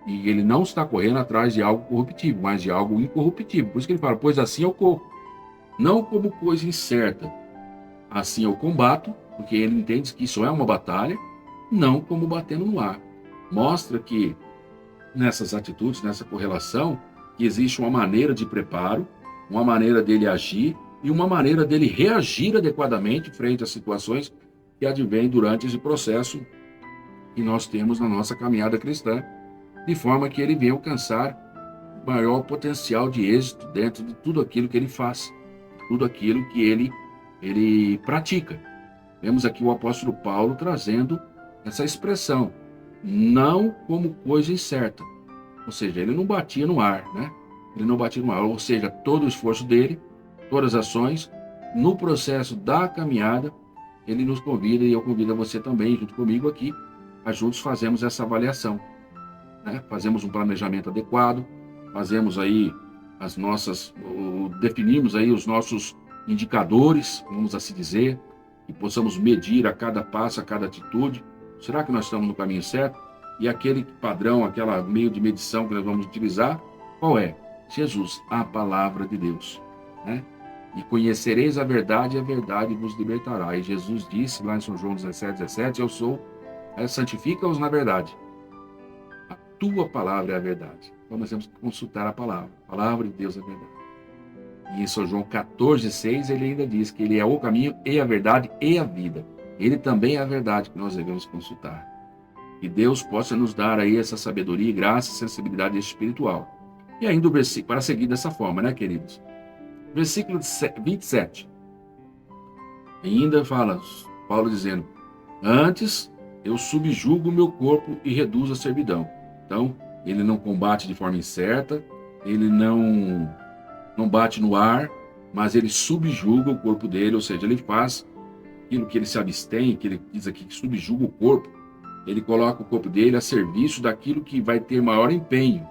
E ele não está correndo atrás de algo corruptível, mas de algo incorruptível. Por isso que ele fala, pois assim eu corro. Não como coisa incerta. Assim eu combato, porque ele entende que isso é uma batalha, não como batendo no ar. Mostra que nessas atitudes, nessa correlação, que existe uma maneira de preparo, uma maneira dele agir e uma maneira dele reagir adequadamente frente às situações que advêm durante esse processo que nós temos na nossa caminhada cristã, de forma que ele venha alcançar maior potencial de êxito dentro de tudo aquilo que ele faz, tudo aquilo que ele pratica. Vemos aqui o apóstolo Paulo trazendo essa expressão, não como coisa incerta. Ou seja, ele não batia no ar, né? Ele não batia no ar. Ou seja, todo o esforço dele, todas as ações, no processo da caminhada, ele nos convida, e eu convido a você também, junto comigo aqui, a juntos fazermos essa avaliação, né? Fazemos um planejamento adequado, fazemos aí definimos aí os nossos indicadores, vamos assim dizer, e possamos medir a cada passo, a cada atitude. Será que nós estamos no caminho certo? E aquele padrão, aquele meio de medição que nós vamos utilizar, qual é? Jesus, a palavra de Deus, né? E conhecereis a verdade, e a verdade vos libertará. E Jesus disse lá em São João 17:17, eu sou, santifica-os na verdade. A tua palavra é a verdade. Então nós temos que consultar a palavra de Deus é a verdade. E em São João 14:6 ele ainda diz que ele é o caminho e a verdade e a vida. Ele também é a verdade que nós devemos consultar. Que Deus possa nos dar aí essa sabedoria, graça e sensibilidade espiritual. E ainda o versículo, para seguir dessa forma, né, queridos? Versículo 27. Ainda fala, Paulo dizendo, antes eu subjugo o meu corpo e reduzo a servidão. Então, ele não combate de forma incerta, ele não bate no ar, mas ele subjuga o corpo dele, ou seja, ele faz aquilo que ele se abstém, que ele diz aqui que subjuga o corpo, ele coloca o corpo dele a serviço daquilo que vai ter maior empenho,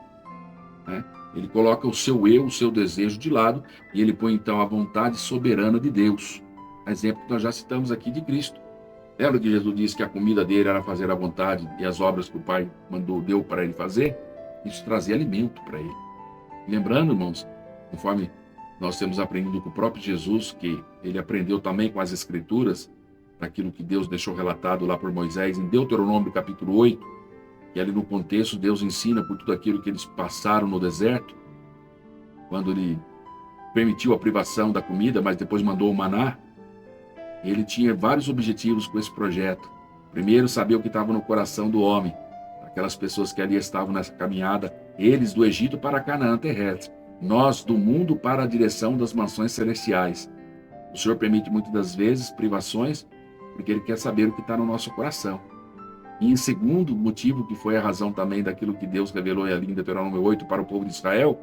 né? Ele coloca o seu eu, o seu desejo de lado, e ele põe então a vontade soberana de Deus. Exemplo que nós já citamos aqui de Cristo. Lembra que Jesus disse que a comida dele era fazer a vontade e as obras que o Pai deu para ele fazer? Isso trazia alimento para ele. Lembrando, irmãos, conforme nós temos aprendido com o próprio Jesus, que ele aprendeu também com as Escrituras, daquilo que Deus deixou relatado lá por Moisés, em Deuteronômio capítulo 8, que ali no contexto Deus ensina por tudo aquilo que eles passaram no deserto, quando ele permitiu a privação da comida, mas depois mandou o maná. Ele tinha vários objetivos com esse projeto. Primeiro, saber o que estava no coração do homem, aquelas pessoas que ali estavam nessa caminhada, eles do Egito para Canaã terrestre, nós do mundo para a direção das mansões celestiais. O Senhor permite muitas das vezes privações, porque Ele quer saber o que está no nosso coração. E em segundo motivo, que foi a razão também daquilo que Deus revelou ali em Deuteronômio 8 para o povo de Israel,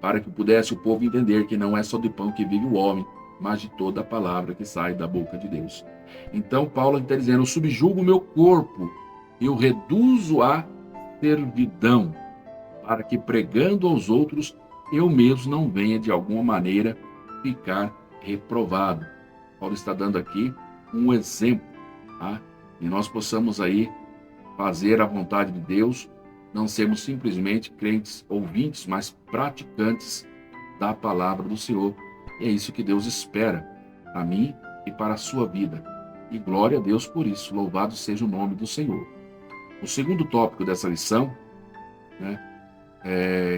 para que pudesse o povo entender que não é só de pão que vive o homem, mas de toda a palavra que sai da boca de Deus. Então Paulo está dizendo, eu subjugo o meu corpo, eu reduzo a servidão, para que pregando aos outros, eu mesmo não venha de alguma maneira ficar reprovado. Paulo está dando aqui um exemplo, tá? E nós possamos aí fazer a vontade de Deus, não sermos simplesmente crentes ouvintes, mas praticantes da palavra do Senhor. E é isso que Deus espera para mim e para a sua vida. E glória a Deus por isso, louvado seja o nome do Senhor. O segundo tópico dessa lição, né,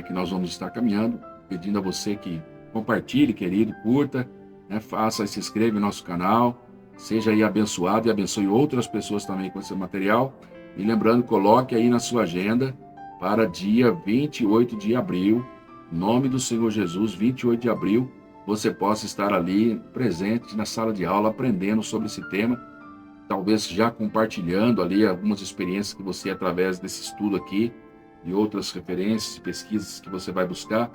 que nós vamos estar caminhando, pedindo a você que compartilhe, querido, curta, né, faça e se inscreva em nosso canal, seja aí abençoado e abençoe outras pessoas também com esse material. E lembrando, coloque aí na sua agenda para dia 28 de abril, em nome do Senhor Jesus, 28 de abril, você possa estar ali presente na sala de aula, aprendendo sobre esse tema, talvez já compartilhando ali algumas experiências que você, através desse estudo aqui, e outras referências e pesquisas que você vai buscar,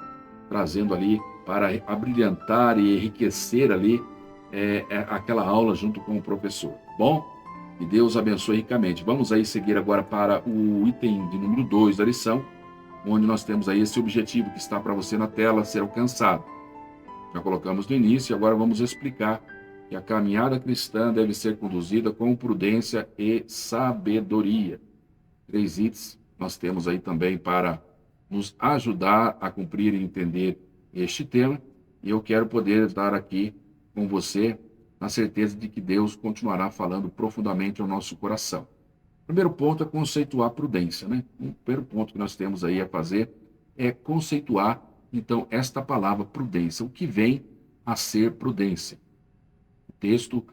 trazendo ali para abrilhantar e enriquecer ali aquela aula junto com o professor. Bom, que Deus abençoe ricamente. Vamos aí seguir agora para o item de número 2 da lição, onde nós temos aí esse objetivo que está para você na tela ser alcançado. Já colocamos no início e agora vamos explicar que a caminhada cristã deve ser conduzida com prudência e sabedoria. 3 itens nós temos aí também para nos ajudar a cumprir e entender este tema, e eu quero poder estar aqui com você na certeza de que Deus continuará falando profundamente ao nosso coração. O primeiro ponto é conceituar prudência, né? O primeiro ponto que nós temos aí a fazer é conceituar, então, esta palavra prudência, o que vem a ser prudência. O texto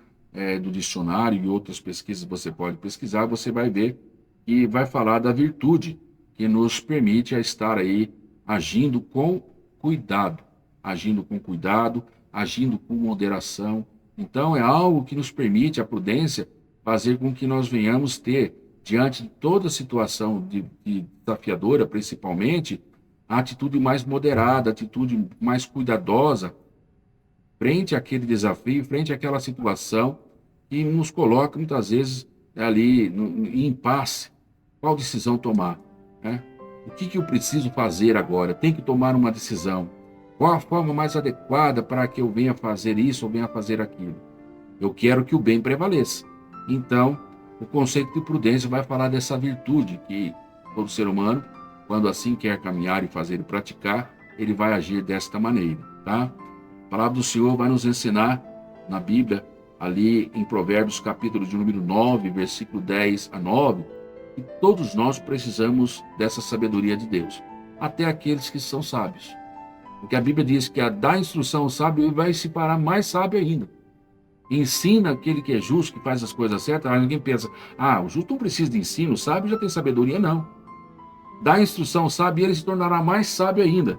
do dicionário e outras pesquisas você pode pesquisar, você vai ver e vai falar da virtude que nos permite a estar aí agindo com cuidado, agindo com moderação. Então, é algo que nos permite, a prudência, fazer com que nós venhamos ter, diante de toda situação desafiadora, principalmente, a atitude mais moderada, a atitude mais cuidadosa, frente àquele desafio, frente àquela situação que nos coloca, muitas vezes, ali em impasse. Qual decisão tomar? Né? O que eu preciso fazer agora? Tem que tomar uma decisão. Qual a forma mais adequada para que eu venha fazer isso ou venha fazer aquilo? Eu quero que o bem prevaleça. Então, o conceito de prudência vai falar dessa virtude que todo ser humano, quando assim quer caminhar e fazer e praticar, ele vai agir desta maneira, tá? A palavra do Senhor vai nos ensinar na Bíblia, ali em Provérbios, capítulo de número 9, versículo 10 a 9, que todos nós precisamos dessa sabedoria de Deus, até aqueles que são sábios. Porque a Bíblia diz que a dar instrução ao sábio, ele vai se parar mais sábio ainda. Ensina aquele que é justo, que faz as coisas certas. Aí ninguém pensa, o justo não precisa de ensino, o sábio já tem sabedoria. Não. Dá instrução ao sábio e ele se tornará mais sábio ainda.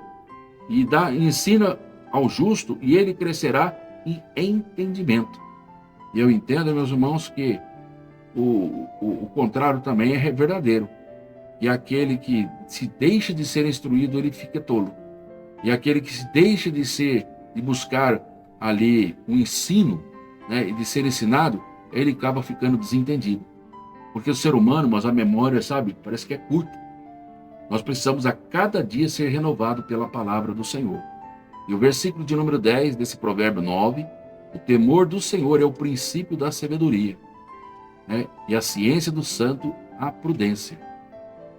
E ensina ao justo e ele crescerá em entendimento. E eu entendo, meus irmãos, que o contrário também é verdadeiro. E aquele que se deixa de ser instruído, ele fica tolo. E aquele que se deixa de buscar ali um ensino, né, e de ser ensinado, ele acaba ficando desentendido. Porque o ser humano, mas a memória, parece que é curta. Nós precisamos a cada dia ser renovado pela palavra do Senhor. E o versículo de número 10 desse provérbio 9, o temor do Senhor é o princípio da sabedoria, né? E a ciência do santo, a prudência.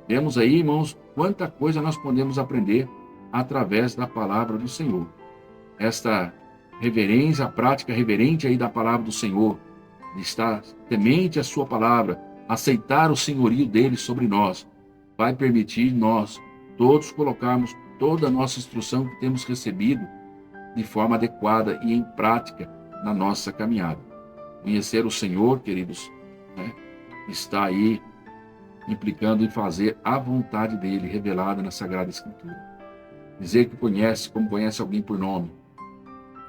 Vemos aí, irmãos, quanta coisa nós podemos aprender através da palavra do Senhor. Esta reverência, a prática reverente aí da palavra do Senhor, de estar temente à sua palavra, aceitar o senhorio dele sobre nós, vai permitir nós todos colocarmos toda a nossa instrução que temos recebido de forma adequada e em prática na nossa caminhada. Conhecer o Senhor, queridos, né, está aí implicando em fazer a vontade dele revelada na Sagrada Escritura. Dizer que conhece, como conhece alguém por nome,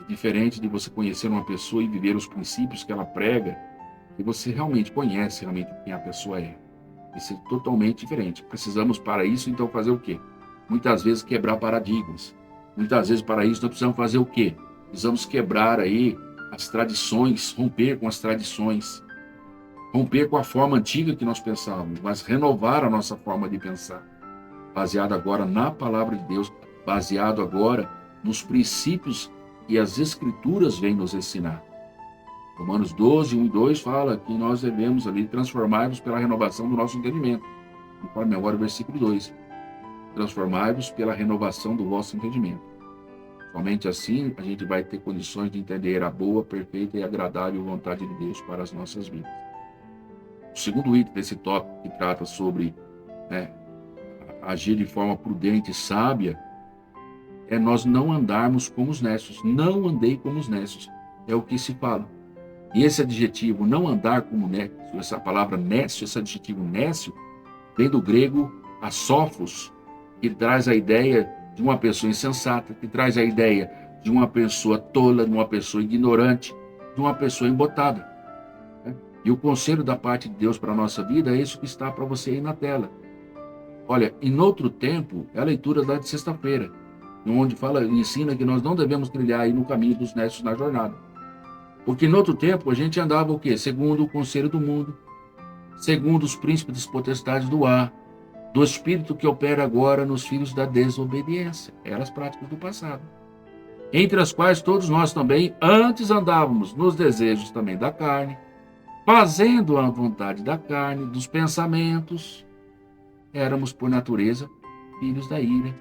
é diferente de você conhecer uma pessoa e viver os princípios que ela prega, e você realmente conhece quem a pessoa é. Isso é totalmente diferente. Precisamos para isso, então, fazer o quê? Muitas vezes quebrar paradigmas. Muitas vezes para isso nós precisamos fazer o quê? Precisamos quebrar aí as tradições, romper com as tradições, romper com a forma antiga que nós pensávamos, mas renovar a nossa forma de pensar, baseado agora na palavra de Deus, baseado agora nos princípios que as Escrituras vêm nos ensinar. Romanos 12, 1 e 2 fala que nós devemos ali transformar-nos pela renovação do nosso entendimento. Conforme agora o versículo 2. Transformai-vos pela renovação do vosso entendimento. Somente assim a gente vai ter condições de entender a boa, perfeita e agradável vontade de Deus para as nossas vidas. O segundo item desse tópico que trata sobre agir de forma prudente e sábia é nós não andarmos como os nécios. Não andei como os nécios. É o que se fala. E esse adjetivo, não andar como nécio, essa palavra nécio, esse adjetivo nécio, vem do grego asófos, que traz a ideia de uma pessoa insensata, que traz a ideia de uma pessoa tola, de uma pessoa ignorante, de uma pessoa embotada. E o conselho da parte de Deus para a nossa vida é isso que está para você aí na tela. Olha, em outro tempo, é a leitura da de sexta-feira, onde fala, ensina que nós não devemos trilhar aí no caminho dos necios na jornada. Porque em outro tempo a gente andava o quê? Segundo o conselho do mundo, segundo os príncipes potestades do ar, do espírito que opera agora nos filhos da desobediência. Eram as práticas do passado. Entre as quais todos nós também antes andávamos nos desejos também da carne, fazendo a vontade da carne, dos pensamentos. Éramos, por natureza, filhos da ira,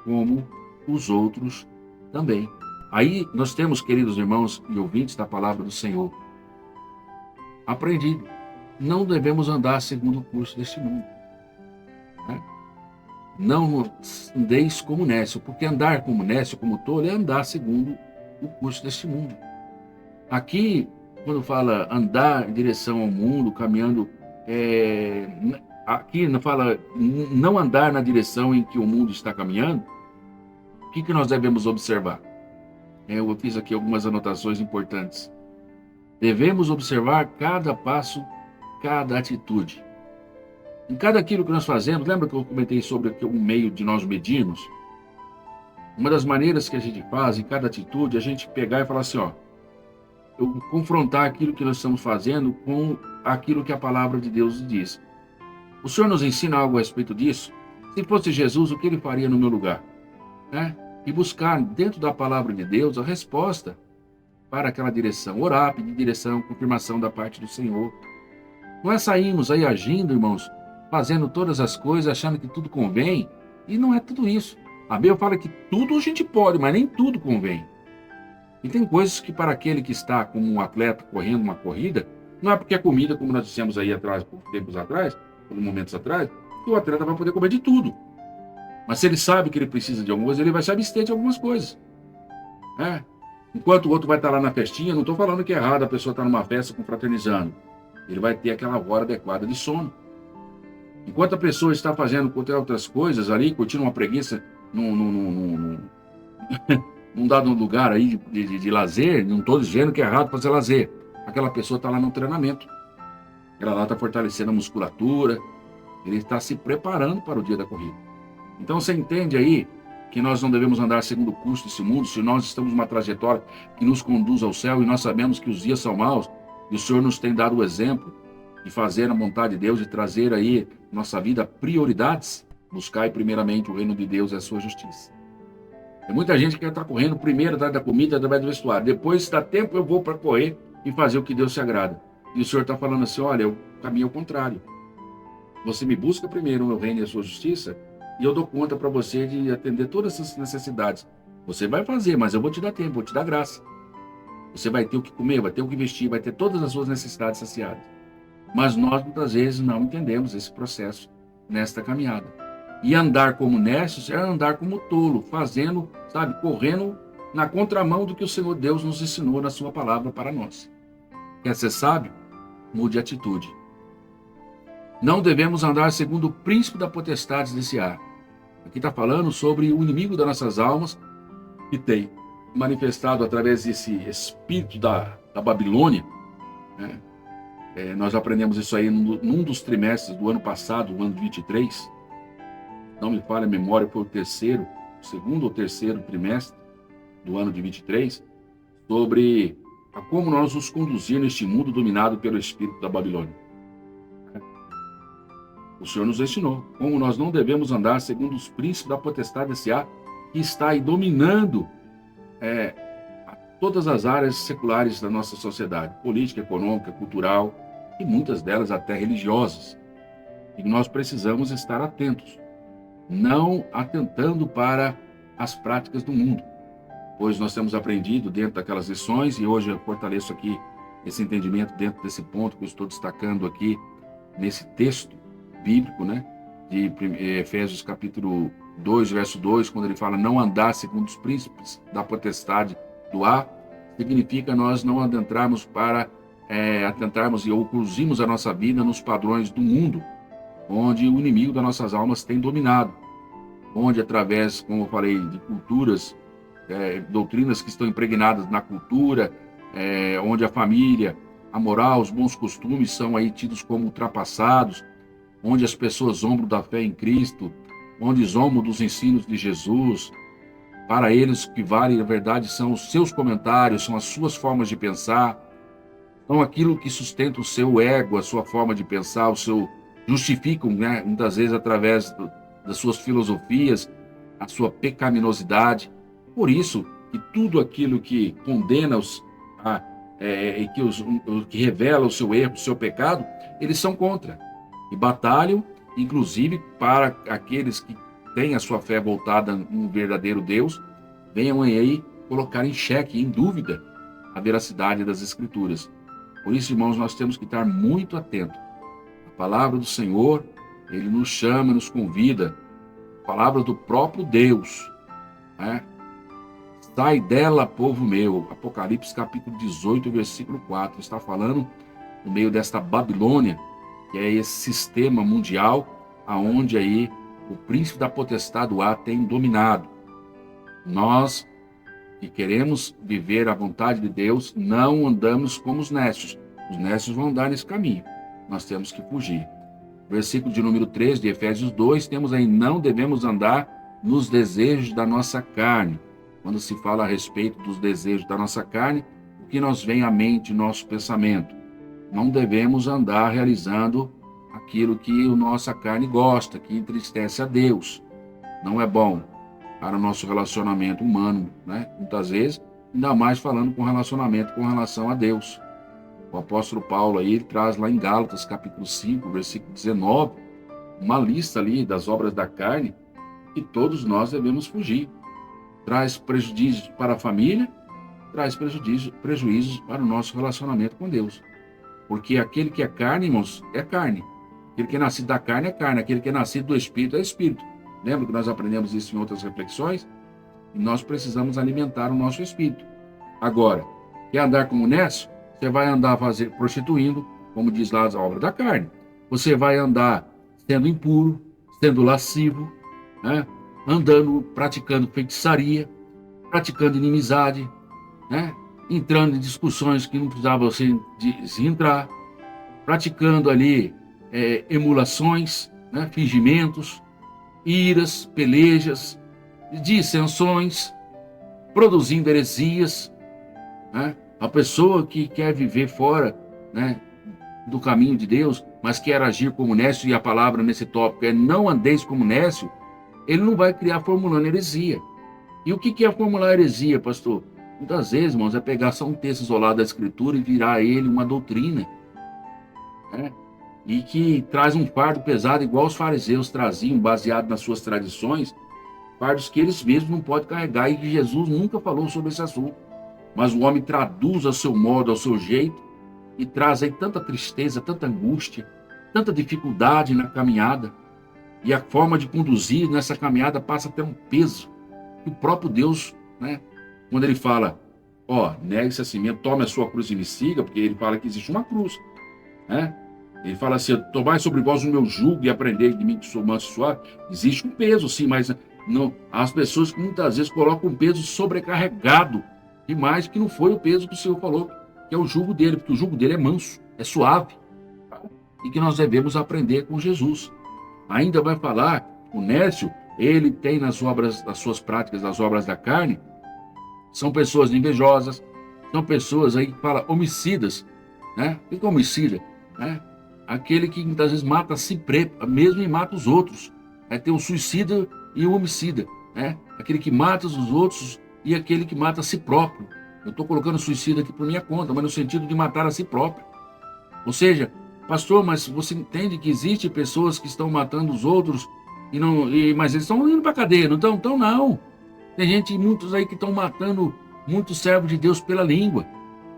como os outros também. Aí nós temos, queridos irmãos e ouvintes da palavra do Senhor, aprendido. Não devemos andar segundo o curso deste mundo. Né? Não andeis como nécio, porque andar como nécio, como tolo, é andar segundo o curso deste mundo. Aqui, quando fala andar em direção ao mundo, caminhando, aqui não fala não andar na direção em que o mundo está caminhando. O que nós devemos observar? Eu fiz aqui algumas anotações importantes. Devemos observar cada passo, cada atitude. Em cada aquilo que nós fazemos, lembra que eu comentei sobre o meio de nós medirmos? Uma das maneiras que a gente faz, em cada atitude, é a gente pegar e falar assim, ó, eu confrontar aquilo que nós estamos fazendo com aquilo que a palavra de Deus diz. O Senhor nos ensina algo a respeito disso? Se fosse Jesus, o que ele faria no meu lugar? Né? E buscar dentro da palavra de Deus a resposta para aquela direção. Orar, pedir direção, confirmação da parte do Senhor. Não é sairmos aí agindo, irmãos, fazendo todas as coisas, achando que tudo convém, e não é tudo isso. A Bíblia fala que tudo a gente pode, mas nem tudo convém. E tem coisas que para aquele que está como um atleta correndo uma corrida, não é porque a comida, como nós dissemos aí atrás, por tempos atrás, por momentos atrás, que o atleta vai poder comer de tudo. Mas se ele sabe que ele precisa de alguma coisa, ele vai se abster de algumas coisas. Né? Enquanto o outro vai estar lá na festinha, não estou falando que é errado a pessoa estar numa festa confraternizando. Ele vai ter aquela hora adequada de sono. Enquanto a pessoa está fazendo outras coisas ali, curtindo uma preguiça num dado lugar aí de lazer, não estou dizendo que é errado fazer lazer. Aquela pessoa está lá no treinamento. Ela lá está fortalecendo a musculatura, ele está se preparando para o dia da corrida. Então você entende aí que nós não devemos andar segundo o curso desse mundo, se nós estamos numa trajetória que nos conduz ao céu e nós sabemos que os dias são maus, e o Senhor nos tem dado o exemplo de fazer a vontade de Deus, de trazer aí nossa vida prioridades, buscar primeiramente o reino de Deus e a sua justiça. Tem muita gente que quer estar correndo primeiro atrás da comida, através do vestuário. Depois, se dá tempo, eu vou para correr e fazer o que Deus se agrada. E o Senhor está falando assim, olha, o caminho é o contrário. Você me busca primeiro o meu reino e a sua justiça, e eu dou conta para você de atender todas essas necessidades. Você vai fazer, mas eu vou te dar tempo, vou te dar graça. Você vai ter o que comer, vai ter o que vestir, vai ter todas as suas necessidades saciadas. Mas nós, muitas vezes, não entendemos esse processo nesta caminhada. E andar como nécios é andar como tolo, fazendo, sabe, correndo na contramão do que o Senhor Deus nos ensinou na sua palavra para nós. Quer ser sábio? Mude a atitude. Não devemos andar segundo o príncipe da potestade desse ar. Aqui está falando sobre o inimigo das nossas almas, que tem manifestado através desse espírito da Babilônia. Né? Nós aprendemos isso aí num dos trimestres do ano passado, o ano 23. Não me falha a memória, foi o segundo ou terceiro trimestre do ano de 23, sobre como nós nos conduzir neste mundo dominado pelo espírito da Babilônia. O Senhor nos ensinou como nós não devemos andar segundo os príncipes da potestade desse ar que está aí dominando todas as áreas seculares da nossa sociedade, política, econômica, cultural e muitas delas até religiosas. E nós precisamos estar atentos, não atentando para as práticas do mundo, pois nós temos aprendido dentro daquelas lições, e hoje eu fortaleço aqui esse entendimento dentro desse ponto que eu estou destacando aqui nesse texto bíblico, né, de Efésios capítulo 2, verso 2, quando ele fala não andar segundo os príncipes da potestade do ar, significa nós não adentrarmos para atentarmos e conduzirmos a nossa vida nos padrões do mundo, onde o inimigo das nossas almas tem dominado, onde através, como eu falei, de culturas, doutrinas que estão impregnadas na cultura, onde a família a moral, os bons costumes são aí tidos como ultrapassados, onde as pessoas zombam da fé em Cristo, onde zombam dos ensinos de Jesus. Para eles, o que vale, na verdade, são os seus comentários, são as suas formas de pensar, são aquilo que sustenta o seu ego, a sua forma de pensar, justificam, né, muitas vezes através das suas filosofias, a sua pecaminosidade. Por isso que tudo aquilo que condena que revela o seu erro, o seu pecado, eles são contra e batalham, inclusive para aqueles que têm a sua fé voltada no verdadeiro Deus, venham aí colocar em xeque, em dúvida, a veracidade das Escrituras. Por isso, irmãos, nós temos que estar muito atentos. A palavra do Senhor, Ele nos chama, nos convida, a palavra do próprio Deus, né? Sai dela, povo meu. Apocalipse capítulo 18, versículo 4, está falando no meio desta Babilônia, que é esse sistema mundial, aonde aí o príncipe da potestade do ar tem dominado. Nós que queremos viver a vontade de Deus, não andamos como os nécios. Os nécios vão andar nesse caminho. Nós temos que fugir. Versículo de número 3 de Efésios 2, temos aí, não devemos andar nos desejos da nossa carne. Quando se fala a respeito dos desejos da nossa carne, o que nos vem à mente, nosso pensamento? Não devemos andar realizando aquilo que a nossa carne gosta, que entristece a Deus. Não é bom para o nosso relacionamento humano, né? Muitas vezes, ainda mais falando com relacionamento com relação a Deus. O apóstolo Paulo aí, ele traz lá em Gálatas, capítulo 5, versículo 19, uma lista ali das obras da carne que todos nós devemos fugir. Traz prejuízos para a família, traz prejuízos para o nosso relacionamento com Deus. Porque aquele que é carne, irmãos, é carne. Aquele que é nascido da carne é carne, aquele que é nascido do Espírito é Espírito. Lembra que nós aprendemos isso em outras reflexões? E nós precisamos alimentar o nosso espírito. Agora, quer andar como nécio? Você vai andar prostituindo, como diz lá a obra da carne. Você vai andar sendo impuro, sendo lascivo, né? Andando, praticando feitiçaria, praticando inimizade, né? Entrando em discussões que não precisava você se entrar, praticando ali emulações, né? Fingimentos, iras, pelejas, dissensões, produzindo heresias, né? A pessoa que quer viver fora, né, do caminho de Deus, mas quer agir como nécio, e a palavra nesse tópico é não andeis como nécio, ele não vai criar formulando heresia. E o que é formular heresia, pastor? Muitas vezes, irmãos, é pegar só um texto isolado da Escritura e virar ele uma doutrina, né? E que traz um fardo pesado, igual os fariseus traziam, baseado nas suas tradições, fardos que eles mesmos não podem carregar, e que Jesus nunca falou sobre esse assunto. Mas o homem traduz ao seu modo, ao seu jeito, e traz aí tanta tristeza, tanta angústia, tanta dificuldade na caminhada. E a forma de conduzir nessa caminhada passa a ter um peso. E o próprio Deus, né, quando ele fala, negue-se a si mesmo, tome a sua cruz e me siga, porque ele fala que existe uma cruz, né? Ele fala assim, tomai sobre vós o meu jugo e aprendei de mim que sou manso e suave. Existe um peso, sim, mas não, as pessoas que muitas vezes colocam um peso sobrecarregado demais, que não foi o peso que o Senhor falou, que é o jugo dele, porque o jugo dele é manso, é suave, tá? E que nós devemos aprender com Jesus. Ainda vai falar, o nécio, ele tem nas suas práticas, nas obras da carne, são pessoas invejosas, são pessoas aí que falam homicidas, né? O que é homicida? Né? Aquele que muitas vezes mata a si mesmo e mata os outros. Tem o suicida e o homicida, né? Aquele que mata os outros e aquele que mata a si próprio. Eu estou colocando suicida aqui por minha conta, mas no sentido de matar a si próprio. Ou seja, pastor, mas você entende que existem pessoas que estão matando os outros, mas eles estão indo para a cadeia, não estão? Então não. Tem muitos aí que estão matando muitos servos de Deus pela língua.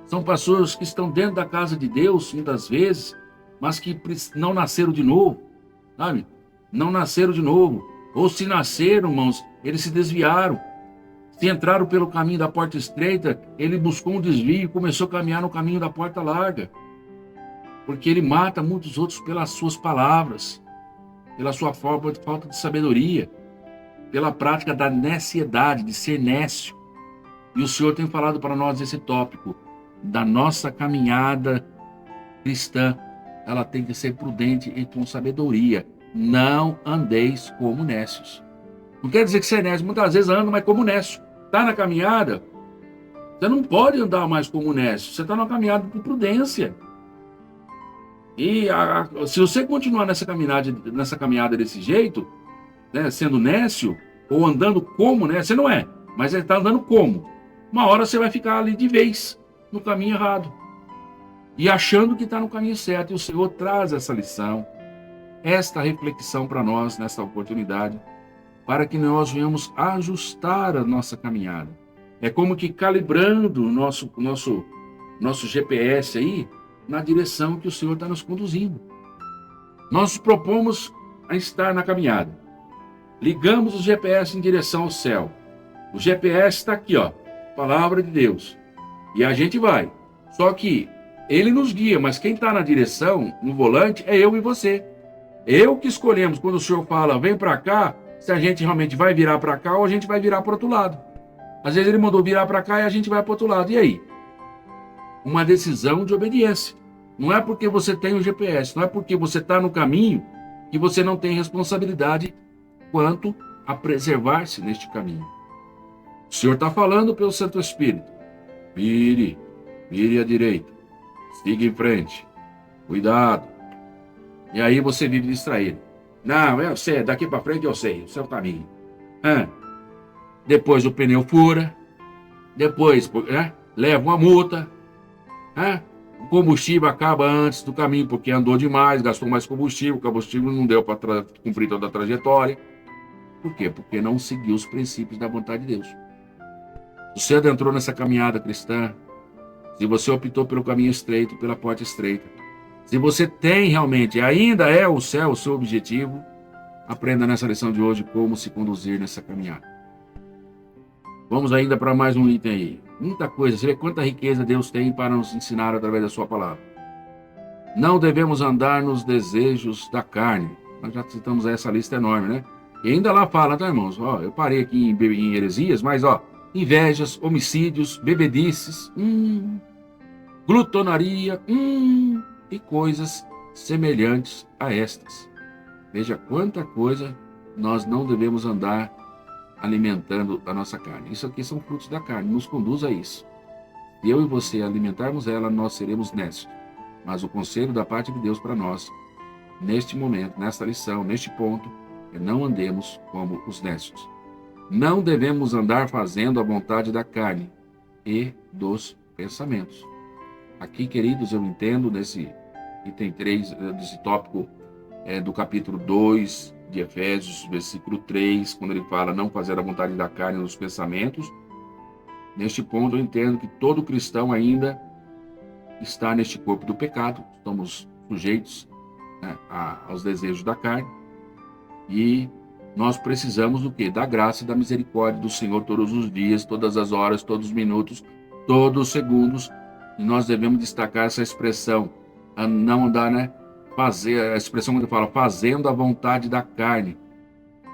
São pessoas que estão dentro da casa de Deus, muitas vezes, mas que não nasceram de novo, sabe? Não nasceram de novo. Ou se nasceram, irmãos, eles se desviaram. Se entraram pelo caminho da porta estreita, ele buscou um desvio e começou a caminhar no caminho da porta larga. Porque ele mata muitos outros pelas suas palavras, pela sua falta de sabedoria, pela prática da neciedade, de ser nécio. E o Senhor tem falado para nós esse tópico, da nossa caminhada cristã, ela tem que ser prudente e com sabedoria. Não andeis como necios. Não quer dizer que você é nécio, muitas vezes anda, mas como nécio. Está na caminhada, você não pode andar mais como nécio. Você está na caminhada com prudência. E se você continuar nessa caminhada desse jeito, né, sendo nécio, ou andando como nécio, você não é, mas ele está andando como. Uma hora você vai ficar ali de vez, no caminho errado. E achando que está no caminho certo. E o Senhor traz essa lição, esta reflexão para nós, nessa oportunidade, para que nós venhamos ajustar a nossa caminhada. É como que calibrando o nosso GPS aí, na direção que o Senhor está nos conduzindo. Nós nos propomos a estar na caminhada. Ligamos o GPS em direção ao céu. O GPS está aqui, ó, palavra de Deus. E a gente vai. Só que ele nos guia, mas quem está na direção, no volante, é eu e você. Eu que escolhemos, quando o Senhor fala, vem para cá, se a gente realmente vai virar para cá ou a gente vai virar para o outro lado. Às vezes ele mandou virar para cá e a gente vai para o outro lado. E aí? Uma decisão de obediência. Não é porque você tem o GPS, não é porque você está no caminho que você não tem responsabilidade quanto a preservar-se neste caminho. O Senhor está falando pelo Santo Espírito. Vire à direita, siga em frente, cuidado. E aí você vive distraído. Não, eu sei, daqui para frente eu sei, o seu caminho. Depois o pneu fura, depois leva uma multa, o combustível acaba antes do caminho porque andou demais, gastou mais combustível, o combustível não deu para cumprir toda a trajetória. Por quê? Porque não seguiu os princípios da vontade de Deus. Se você adentrou nessa caminhada cristã, se você optou pelo caminho estreito, pela porta estreita, se você tem realmente, ainda é o céu o seu objetivo, aprenda nessa lição de hoje como se conduzir nessa caminhada. Vamos ainda para mais um item aí. Muita coisa, você vê quanta riqueza Deus tem para nos ensinar através da sua palavra. Não devemos andar nos desejos da carne. Nós já citamos essa lista enorme, né? E ainda lá fala, tá, irmãos? Ó, eu parei aqui em heresias, mas ó, invejas, homicídios, bebedices, glutonaria, e coisas semelhantes a estas. Veja quanta coisa nós não devemos andar alimentando a nossa carne. Isso aqui são frutos da carne, nos conduz a isso. Se eu e você alimentarmos ela, nós seremos nécios. Mas o conselho da parte de Deus para nós, neste momento, nesta lição, neste ponto, é não andemos como os nécios. Não devemos andar fazendo a vontade da carne e dos pensamentos. Aqui, queridos, eu entendo nesse item 3, desse tópico do capítulo 2 de Efésios, versículo 3, quando ele fala não fazer a vontade da carne e dos pensamentos. Neste ponto, eu entendo que todo cristão ainda está neste corpo do pecado, estamos sujeitos aos desejos da carne, e nós precisamos do quê? Da graça e da misericórdia do Senhor todos os dias, todas as horas, todos os minutos, todos os segundos, e nós devemos destacar essa expressão, a não andar, fazer, a expressão quando fala fazendo a vontade da carne,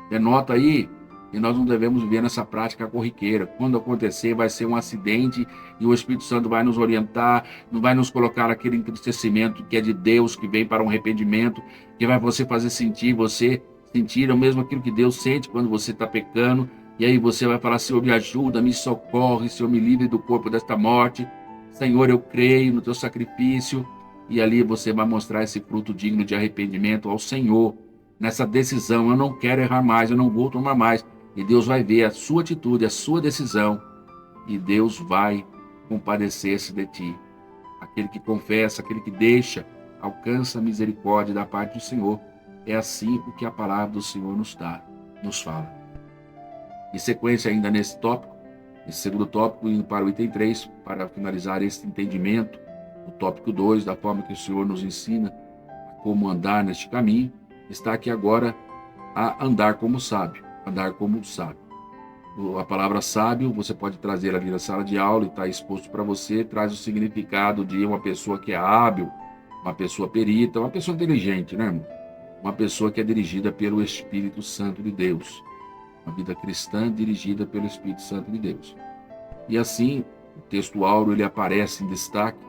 denota aí que nós não devemos viver nessa prática corriqueira. Quando acontecer, vai ser um acidente e o Espírito Santo vai nos orientar, não vai nos colocar aquele entristecimento que é de Deus, que vem para um arrependimento, que vai você sentir o mesmo aquilo que Deus sente quando você está pecando, e aí você vai falar, Senhor, me ajuda, me socorre, Senhor, me livre do corpo desta morte, Senhor, eu creio no teu sacrifício, e ali você vai mostrar esse fruto digno de arrependimento ao Senhor, nessa decisão, eu não quero errar mais, eu não vou tomar mais, e Deus vai ver a sua atitude, a sua decisão, e Deus vai compadecer-se de ti. Aquele que confessa, aquele que deixa, alcança a misericórdia da parte do Senhor. É assim o que a palavra do Senhor nos fala. Em sequência ainda nesse tópico, esse segundo tópico, indo para o item 3, para finalizar esse entendimento, o tópico 2, da forma que o Senhor nos ensina como andar neste caminho, está aqui agora a andar como sábio. Andar como sábio. A palavra sábio, você pode trazer ali na sala de aula e está exposto para você, traz o significado de uma pessoa que é hábil, uma pessoa perita, uma pessoa inteligente, né, irmão? Uma pessoa que é dirigida pelo Espírito Santo de Deus. Uma vida cristã dirigida pelo Espírito Santo de Deus. E assim, o texto áureo ele aparece em destaque,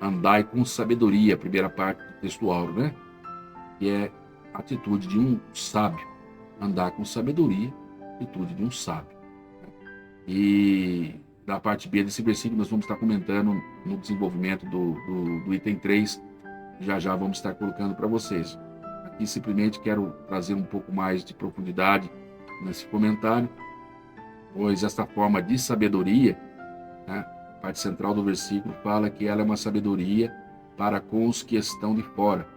andai com sabedoria, a primeira parte do texto áureo, né? Que é a atitude de um sábio. Andar com sabedoria, atitude de um sábio. E da parte B desse versículo nós vamos estar comentando no desenvolvimento do item 3, já vamos estar colocando para vocês. Aqui simplesmente quero trazer um pouco mais de profundidade nesse comentário, pois esta forma de sabedoria, né, a parte central do versículo fala que ela é uma sabedoria para com os que estão de fora,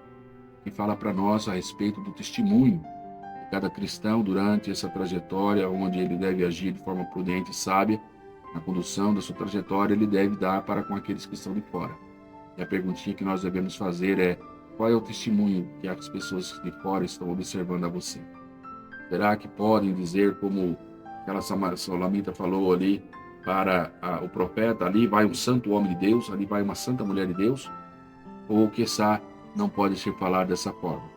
que fala para nós a respeito do testemunho de cada cristão durante essa trajetória, onde ele deve agir de forma prudente e sábia. Na condução da sua trajetória, ele deve dar para com aqueles que estão de fora. E a perguntinha que nós devemos fazer é: qual é o testemunho que as pessoas de fora estão observando a você? Será que podem dizer, como aquela Solamita falou ali para o profeta, ali vai um santo homem de Deus, ali vai uma santa mulher de Deus? Ou, quiçá, não pode ser falado dessa forma?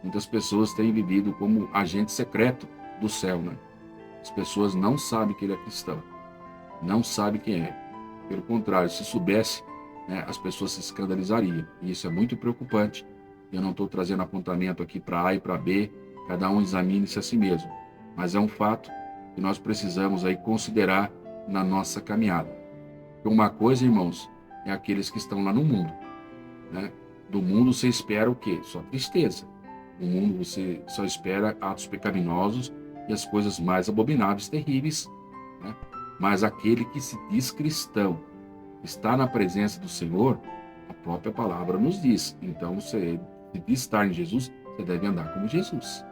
Muitas pessoas têm vivido como agente secreto do céu, né? As pessoas não sabem que ele é cristão, não sabem quem é. Pelo contrário, se soubesse, né, as pessoas se escandalizariam. E isso é muito preocupante. Eu não estou trazendo apontamento aqui para A e para B, cada um examine-se a si mesmo. Mas é um fato que nós precisamos aí considerar na nossa caminhada. Porque uma coisa, irmãos, é aqueles que estão lá no mundo, né? Do mundo você espera o quê? Só tristeza. No mundo você só espera atos pecaminosos e as coisas mais abomináveis, terríveis, né? Mas aquele que se diz cristão, está na presença do Senhor, a própria palavra nos diz. Então, se diz estar em Jesus, você deve andar como Jesus.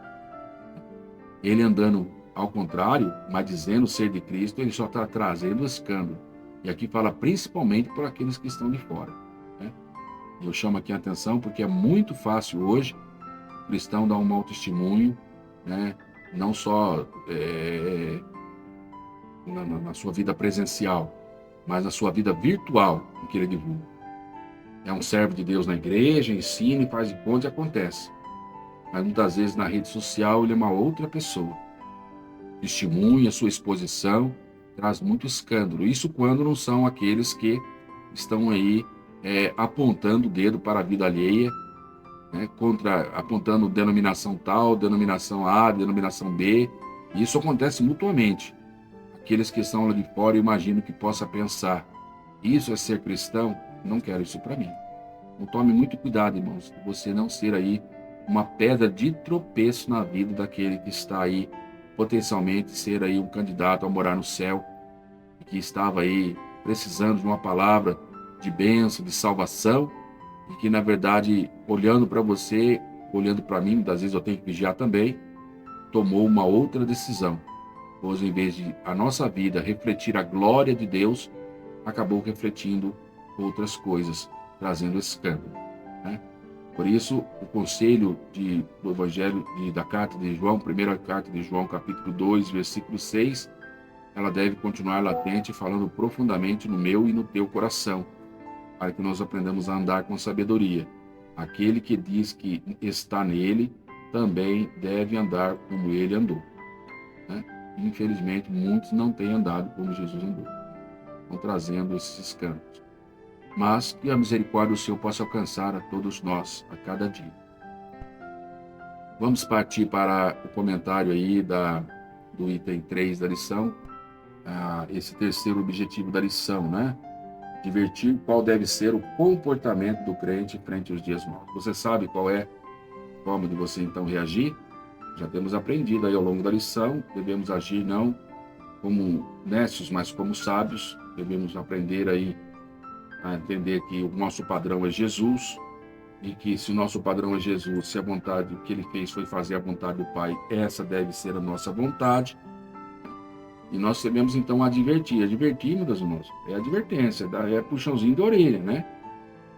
Ele andando ao contrário, mas dizendo ser de Cristo, ele só está trazendo escândalo. E aqui fala principalmente por aqueles que estão de fora, né? Eu chamo aqui a atenção porque é muito fácil hoje o cristão dar um mau testemunho, né? Não só na sua vida presencial, mas na sua vida virtual, em que ele divulga. É um servo de Deus na igreja, ensina e faz de conta e acontece. Mas muitas vezes na rede social ele é uma outra pessoa. Testemunha, sua exposição traz muito escândalo. Isso quando não são aqueles que estão aí apontando o dedo para a vida alheia, né, apontando denominação tal, denominação A, denominação B. Isso acontece mutuamente. Aqueles que estão lá de fora, eu imagino que possa pensar: isso é ser cristão? Não quero isso para mim. Então tome muito cuidado, irmãos, de você não ser aí uma pedra de tropeço na vida daquele que está aí, potencialmente ser aí um candidato a morar no céu, que estava aí precisando de uma palavra de bênção, de salvação, e que na verdade, olhando para você, olhando para mim, muitas vezes eu tenho que vigiar também, tomou uma outra decisão. Pois em vez de a nossa vida refletir a glória de Deus, acabou refletindo outras coisas, trazendo escândalo, né? Por isso, o conselho do Evangelho da carta de João, primeira carta de João, capítulo 2, versículo 6, ela deve continuar latente, falando profundamente no meu e no teu coração, para que nós aprendamos a andar com sabedoria. Aquele que diz que está nele, também deve andar como ele andou, né? Infelizmente, muitos não têm andado como Jesus andou, estão trazendo esses escândalos. Mas que a misericórdia do Senhor possa alcançar a todos nós, a cada dia. Vamos partir para o comentário aí do item 3 da lição, esse terceiro objetivo da lição, né? Divertir qual deve ser o comportamento do crente frente aos dias maus. Você sabe qual é a forma de você então reagir? Já temos aprendido aí ao longo da lição, devemos agir não como nécios, mas como sábios. Devemos aprender aí a entender que o nosso padrão é Jesus, e que se o nosso padrão é Jesus, se a vontade, o que ele fez foi fazer a vontade do Pai, essa deve ser a nossa vontade. E nós devemos então advertir. Advertir, meus irmãos, é advertência, é puxãozinho de orelha, né?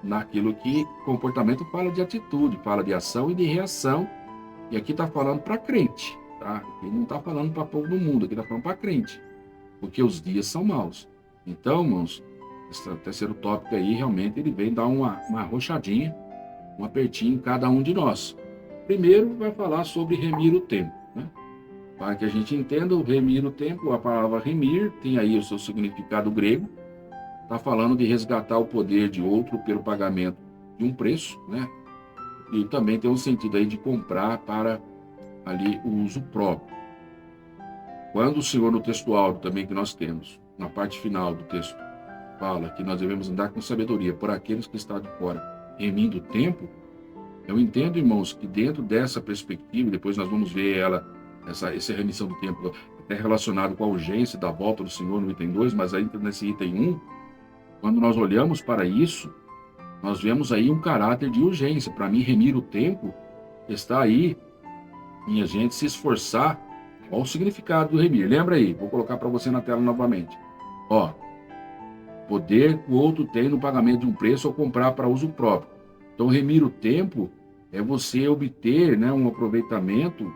Naquilo que comportamento fala de atitude, fala de ação e de reação. E aqui está falando para crente, tá? Aqui não está falando para povo do mundo, aqui está falando para crente, porque os dias são maus. Então, irmãos, esse terceiro tópico aí, realmente, ele vem dar uma arrochadinha, um apertinho em cada um de nós. Primeiro, vai falar sobre remir o tempo, né? Para que a gente entenda, o remir o tempo, a palavra remir tem aí o seu significado grego, está falando de resgatar o poder de outro pelo pagamento de um preço, né? E também tem um sentido aí de comprar para ali o uso próprio. Quando o Senhor, no texto áureo também que nós temos, na parte final do texto, fala que nós devemos andar com sabedoria por aqueles que estão de fora, remindo o tempo, eu entendo, irmãos, que dentro dessa perspectiva, depois nós vamos ver essa remissão do tempo, até relacionado com a urgência da volta do Senhor no item 2, mas ainda nesse item 1, quando nós olhamos para isso, nós vemos aí um caráter de urgência. Para mim, remir o tempo está aí em a gente se esforçar. Olha o significado do remir. Lembra aí, vou colocar para você na tela novamente. Ó, poder que o outro tem no pagamento de um preço ou comprar para uso próprio. Então, remir o tempo é você obter, né, um aproveitamento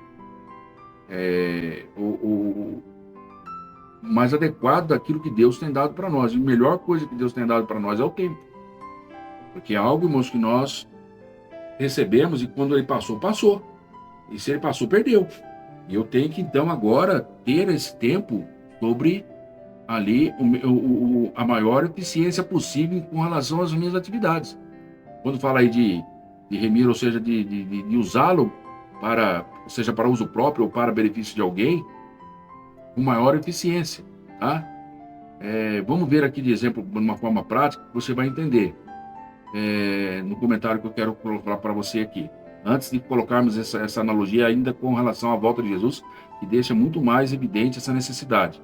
o mais adequado daquilo que Deus tem dado para nós. E a melhor coisa que Deus tem dado para nós é o tempo. Porque é algo, irmãos, que nós recebemos e quando ele passou, passou. E se ele passou, perdeu. E eu tenho que, então, agora ter esse tempo sobre ali a maior eficiência possível com relação às minhas atividades. Quando fala aí de remir, ou seja, de usá-lo seja para uso próprio ou para benefício de alguém, com maior eficiência, tá? Vamos ver aqui de exemplo, de uma forma prática, que você vai entender. No comentário que eu quero colocar para você aqui. Antes de colocarmos essa analogia ainda com relação à volta de Jesus, que deixa muito mais evidente essa necessidade.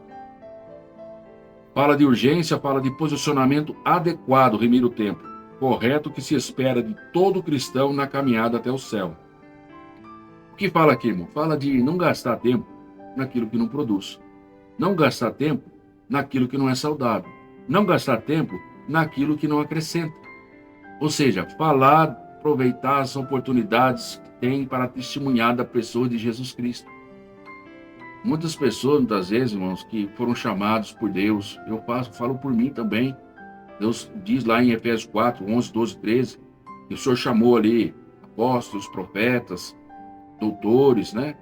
Fala de urgência, fala de posicionamento adequado, remir o tempo, correto que se espera de todo cristão na caminhada até o céu. O que fala aqui, irmão? Fala de não gastar tempo naquilo que não produz. Não gastar tempo naquilo que não é saudável. Não gastar tempo naquilo que não acrescenta. Ou seja, falar, aproveitar as oportunidades que tem para testemunhar da pessoa de Jesus Cristo. Muitas pessoas, muitas vezes, irmãos, que foram chamados por Deus, falo por mim também. Deus diz lá em Efésios 4, 11, 12, 13, que o Senhor chamou ali apóstolos, profetas, doutores, né?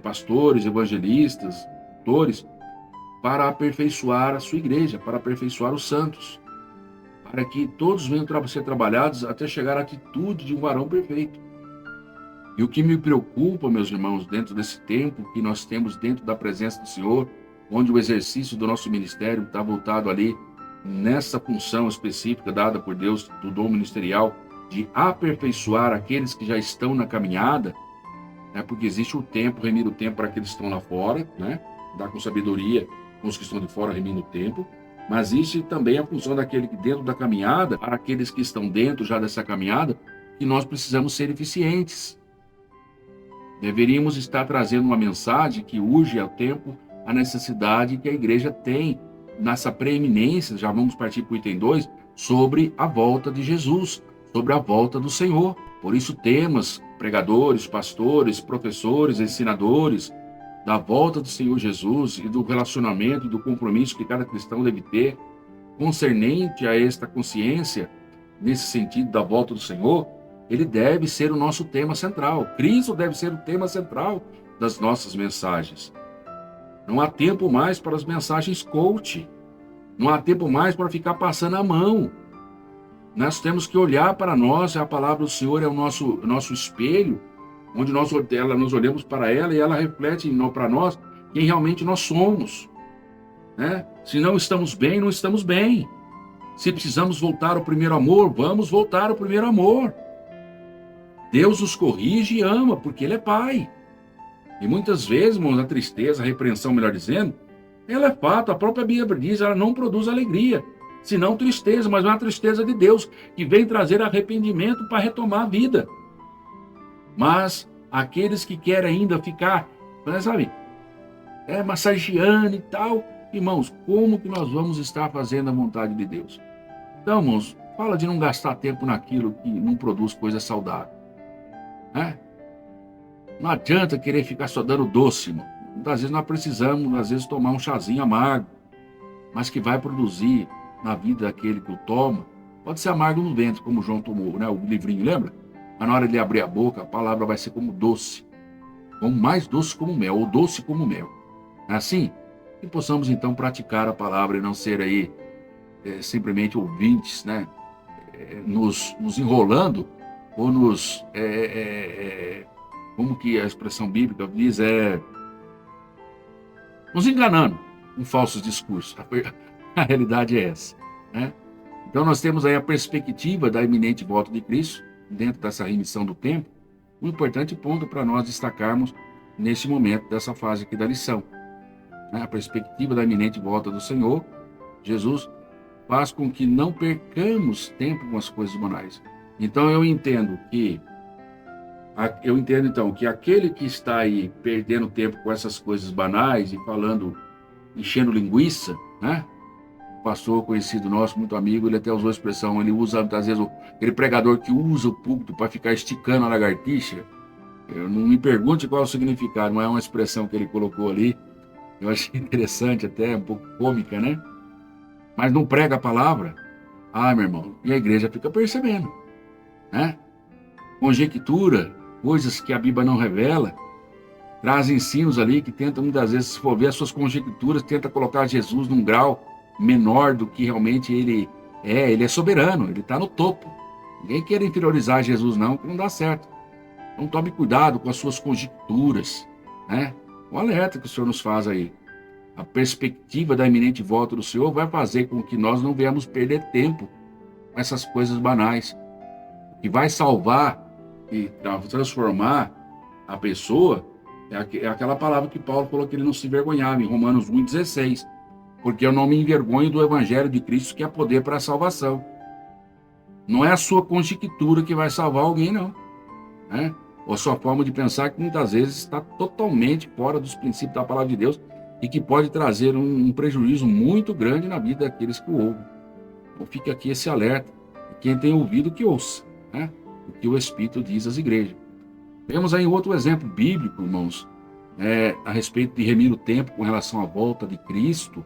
Pastores, evangelistas, doutores, para aperfeiçoar a sua igreja, para aperfeiçoar os santos, para que todos venham ser trabalhados até chegar à atitude de um varão perfeito. E o que me preocupa, meus irmãos, dentro desse tempo que nós temos dentro da presença do Senhor, onde o exercício do nosso ministério está voltado ali nessa função específica dada por Deus, do dom ministerial, de aperfeiçoar aqueles que já estão na caminhada, né? Porque existe o tempo, remir o tempo para aqueles que estão lá fora, né? Dar com sabedoria com os que estão de fora, remindo o tempo. Mas existe também a função daquele que dentro da caminhada, para aqueles que estão dentro já dessa caminhada, que nós precisamos ser eficientes. Deveríamos estar trazendo uma mensagem que urge ao tempo a necessidade que a igreja tem nessa preeminência, já vamos partir para o item 2, sobre a volta de Jesus, sobre a volta do Senhor. Por isso temas, pregadores, pastores, professores, ensinadores, da volta do Senhor Jesus e do relacionamento e do compromisso que cada cristão deve ter concernente a esta consciência, nesse sentido da volta do Senhor, ele deve ser o nosso tema central. Cristo deve ser o tema central das nossas mensagens. Não há tempo mais para as mensagens coach. Não há tempo mais para ficar passando a mão. Nós temos que olhar para nós, a palavra do Senhor é o nosso espelho, onde nós olhamos para ela e ela reflete para nós quem realmente nós somos. Né? Se não estamos bem, não estamos bem. Se precisamos voltar ao primeiro amor, vamos voltar ao primeiro amor. Deus os corrige e ama, porque Ele é Pai. E muitas vezes, irmãos, a tristeza, a repreensão, melhor dizendo, ela é fato, a própria Bíblia diz, ela não produz alegria, senão tristeza, mas é uma tristeza de Deus, que vem trazer arrependimento para retomar a vida. Mas aqueles que querem ainda ficar, sabe, massageando e tal, irmãos, como que nós vamos estar fazendo a vontade de Deus? Então, irmãos, fala de não gastar tempo naquilo que não produz coisa saudável. Né? Não adianta querer ficar só dando doce, irmão. Às vezes nós precisamos, às vezes, tomar um chazinho amargo, mas que vai produzir na vida daquele que o toma. Pode ser amargo no ventre, como João tomou, né? O livrinho, lembra? Mas na hora de abrir a boca, a palavra vai ser como doce. Como mais doce como mel, ou doce como mel. É assim? Que possamos, então, praticar a palavra e não ser aí simplesmente ouvintes, né? Nos enrolando ou como que a expressão bíblica diz, nos enganando com falsos discursos. A realidade é essa, né? Então nós temos aí a perspectiva da iminente volta de Cristo, dentro dessa remissão do tempo, um importante ponto para nós destacarmos neste momento dessa fase aqui da lição, né? A perspectiva da iminente volta do Senhor Jesus faz com que não percamos tempo com as coisas banais. Então eu entendo então que aquele que está aí perdendo tempo com essas coisas banais e falando, enchendo linguiça, né? Pastor conhecido nosso, muito amigo, ele até usou a expressão, ele usa às vezes aquele pregador que usa o púlpito para ficar esticando a lagartixa. Eu não me pergunte qual é o significado, mas é uma expressão que ele colocou ali. Eu achei interessante, até um pouco cômica, né? Mas não prega a palavra. Ah, meu irmão, e a igreja fica percebendo, né? Conjectura, coisas que a Bíblia não revela, traz ensinos ali que tentam muitas vezes, se for ver as suas conjecturas, tenta colocar Jesus num grau menor do que realmente ele é soberano, ele está no topo. Ninguém quer inferiorizar Jesus não, que não dá certo. Então tome cuidado com as suas conjecturas, né? O alerta que o Senhor nos faz aí. A perspectiva da iminente volta do Senhor vai fazer com que nós não venhamos perder tempo com essas coisas banais. O que vai salvar e transformar a pessoa é aquela palavra que Paulo falou que ele não se envergonhava, em Romanos 1,16. Porque eu não me envergonho do Evangelho de Cristo, que é poder para a salvação. Não é a sua conjectura que vai salvar alguém, não, né? Ou a sua forma de pensar, que muitas vezes está totalmente fora dos princípios da palavra de Deus e que pode trazer um prejuízo muito grande na vida daqueles que o ouvem. Então fica aqui esse alerta. E quem tem ouvido, que ouça, né? O que o Espírito diz às igrejas. Temos aí outro exemplo bíblico, irmãos, a respeito de remir o tempo com relação à volta de Cristo,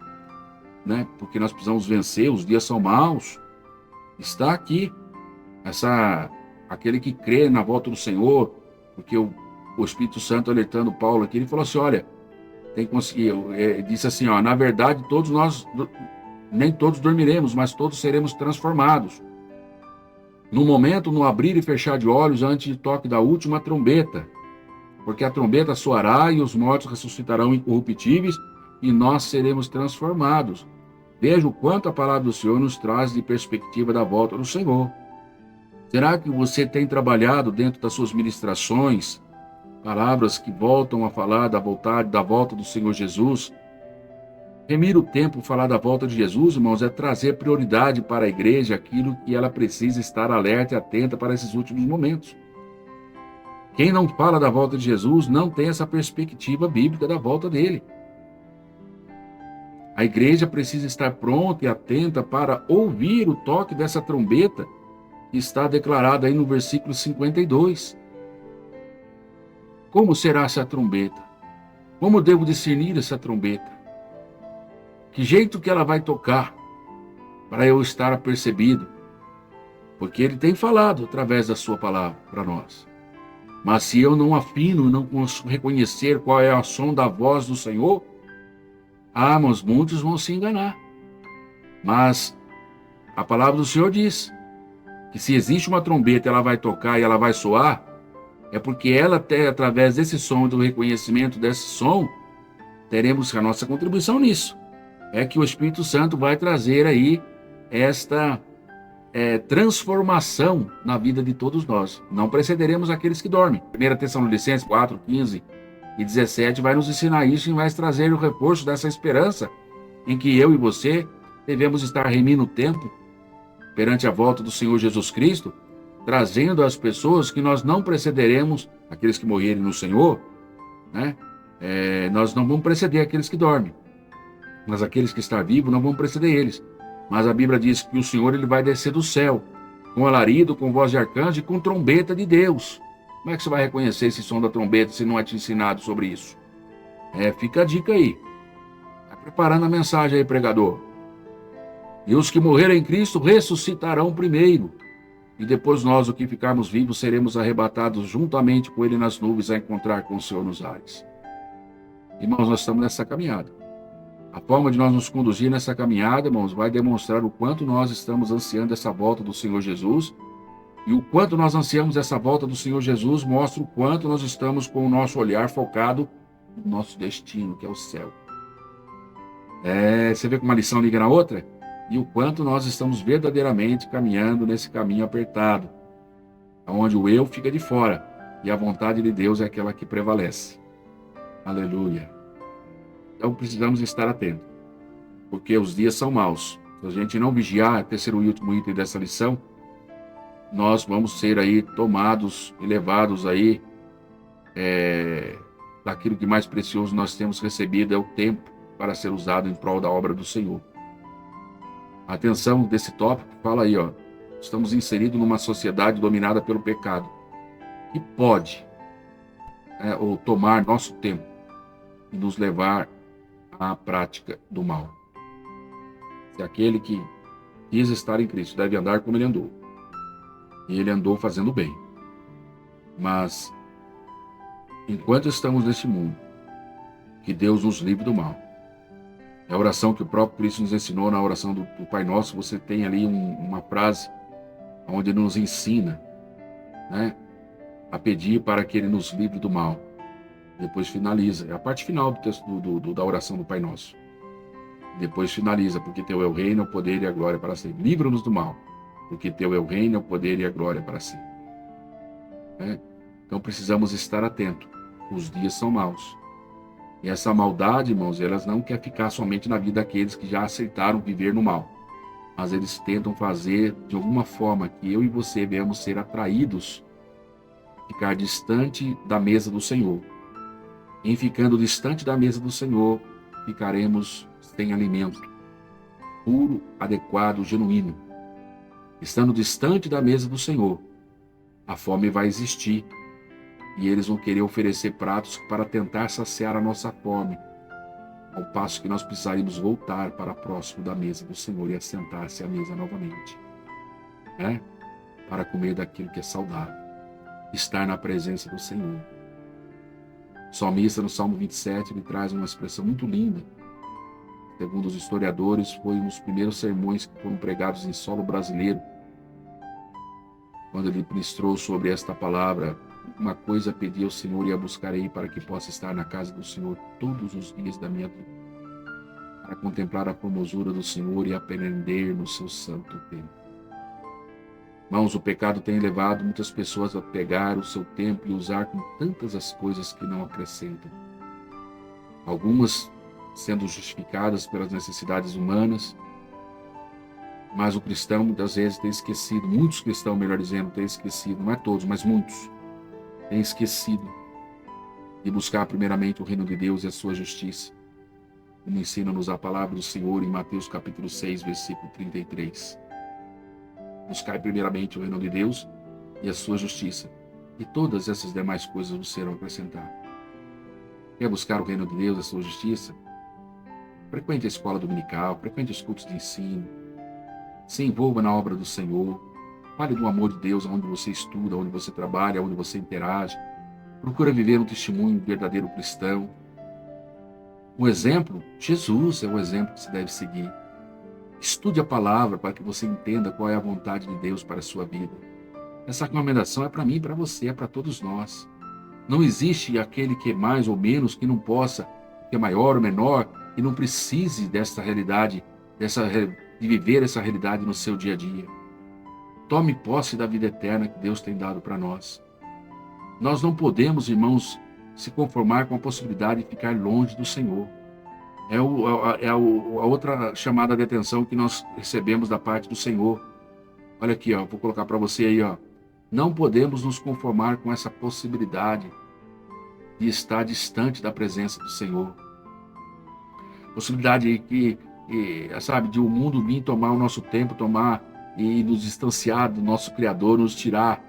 né? Porque nós precisamos vencer, os dias são maus. Está aqui aquele que crê na volta do Senhor, porque o Espírito Santo alertando Paulo aqui, ele falou assim, olha, tem que conseguir, disse assim, ó, na verdade todos nós, nem todos dormiremos, mas todos seremos transformados. No momento, no abrir e fechar de olhos, antes do toque da última trombeta, porque a trombeta soará e os mortos ressuscitarão incorruptíveis e nós seremos transformados. Veja o quanto a palavra do Senhor nos traz de perspectiva da volta do Senhor. Será que você tem trabalhado dentro das suas ministrações palavras que voltam a falar da volta do Senhor Jesus? Remir o tempo, falar da volta de Jesus, irmãos, é trazer prioridade para a igreja aquilo que ela precisa estar alerta e atenta para esses últimos momentos. Quem não fala da volta de Jesus não tem essa perspectiva bíblica da volta dele. A igreja precisa estar pronta e atenta para ouvir o toque dessa trombeta que está declarada aí no versículo 52. Como será essa trombeta? Como devo discernir essa trombeta? Que jeito que ela vai tocar para eu estar apercebido? Porque ele tem falado através da sua palavra para nós. Mas se eu não afino, não consigo reconhecer qual é o som da voz do Senhor, mas muitos vão se enganar. Mas a palavra do Senhor diz que se existe uma trombeta, ela vai tocar e ela vai soar, é porque ela, através desse som, do reconhecimento desse som, teremos a nossa contribuição nisso. É que o Espírito Santo vai trazer aí esta transformação na vida de todos nós. Não precederemos aqueles que dormem. 1 Tessalonicenses 4, 15 e 17 vai nos ensinar isso e vai trazer o reforço dessa esperança em que eu e você devemos estar remindo o tempo perante a volta do Senhor Jesus Cristo, trazendo às pessoas que nós não precederemos aqueles que morrerem no Senhor, né? Nós não vamos preceder aqueles que dormem, mas aqueles que estão vivos não vão preceder eles. Mas a Bíblia diz que o Senhor ele vai descer do céu, com alarido, com voz de arcanjo e com trombeta de Deus. Como é que você vai reconhecer esse som da trombeta se não é te ensinado sobre isso? Fica a dica aí. Vai preparando a mensagem aí, pregador. E os que morrerem em Cristo ressuscitarão primeiro. E depois nós, os que ficarmos vivos, seremos arrebatados juntamente com ele nas nuvens a encontrar com o Senhor nos ares. Irmãos, nós estamos nessa caminhada. A forma de nós nos conduzir nessa caminhada, irmãos, vai demonstrar o quanto nós estamos ansiando essa volta do Senhor Jesus. E o quanto nós ansiamos essa volta do Senhor Jesus mostra o quanto nós estamos com o nosso olhar focado no nosso destino, que é o céu. Você vê que uma lição liga na outra? E o quanto nós estamos verdadeiramente caminhando nesse caminho apertado, onde o eu fica de fora e a vontade de Deus é aquela que prevalece. Aleluia. Então precisamos estar atentos, porque os dias são maus. Se a gente não vigiar, terceiro e último item dessa lição, nós vamos ser aí tomados e levados aí daquilo que mais precioso nós temos recebido, é o tempo para ser usado em prol da obra do Senhor. A atenção desse tópico fala aí, estamos inseridos numa sociedade dominada pelo pecado, que pode ou tomar nosso tempo e nos levar à prática do mal. Se aquele que quis estar em Cristo deve andar como ele andou, e ele andou fazendo bem. Mas, enquanto estamos neste mundo, que Deus nos livre do mal. É a oração que o próprio Cristo nos ensinou na oração do Pai Nosso. Você tem ali uma frase onde ele nos ensina, a pedir para que ele nos livre do mal. Depois finaliza. É a parte final do texto da oração do Pai Nosso. Depois finaliza, porque teu é o reino, o poder e a glória para sempre. Livra-nos do mal, porque teu é o reino, o poder e a glória para sempre. Então precisamos estar atentos. Os dias são maus. E essa maldade, irmãos, elas não quer ficar somente na vida daqueles que já aceitaram viver no mal. Mas eles tentam fazer de alguma forma que eu e você venhamos ser atraídos, ficar distante da mesa do Senhor. Em ficando distante da mesa do Senhor, ficaremos sem alimento puro, adequado, genuíno. Estando distante da mesa do Senhor, a fome vai existir. E eles vão querer oferecer pratos para tentar saciar a nossa fome, ao passo que nós precisaríamos voltar para próximo da mesa do Senhor e assentar-se à mesa novamente, para comer daquilo que é saudável, estar na presença do Senhor. O salmista, no Salmo 27, ele traz uma expressão muito linda. Segundo os historiadores, foi um dos primeiros sermões que foram pregados em solo brasileiro, quando ele ministrou sobre esta palavra: uma coisa pedi ao Senhor e a buscarei, para que possa estar na casa do Senhor todos os dias da minha vida, para contemplar a formosura do Senhor e aprender no seu santo templo. Irmãos, o pecado tem levado muitas pessoas a pegar o seu tempo e usar com tantas as coisas que não acrescentam. Algumas sendo justificadas pelas necessidades humanas, mas o cristão muitas vezes tem esquecido, muitos cristãos, melhor dizendo, têm esquecido, não é todos, mas muitos, têm esquecido de buscar primeiramente o reino de Deus e a sua justiça, como ensina-nos a palavra do Senhor em Mateus capítulo 6, versículo 33. Buscai primeiramente o reino de Deus e a sua justiça, e todas essas demais coisas vos serão acrescentadas. Quer buscar o reino de Deus e a sua justiça? Frequente a escola dominical, frequente os cultos de ensino, se envolva na obra do Senhor, fale do amor de Deus onde você estuda, onde você trabalha, onde você interage. Procura viver um testemunho verdadeiro cristão. Um exemplo, Jesus é o exemplo que se deve seguir. Estude a palavra para que você entenda qual é a vontade de Deus para a sua vida. Essa recomendação é para mim, para você, é para todos nós. Não existe aquele que é mais ou menos, que não possa, que é maior ou menor, e não precise dessa realidade, de viver essa realidade no seu dia a dia. Tome posse da vida eterna que Deus tem dado para nós. Nós não podemos, irmãos, se conformar com a possibilidade de ficar longe do Senhor. A outra chamada de atenção que nós recebemos da parte do Senhor. Olha aqui, vou colocar para você aí, Não podemos nos conformar com essa possibilidade de estar distante da presença do Senhor. Possibilidade que, de o mundo vir tomar o nosso tempo, e nos distanciar do nosso Criador, nos tirar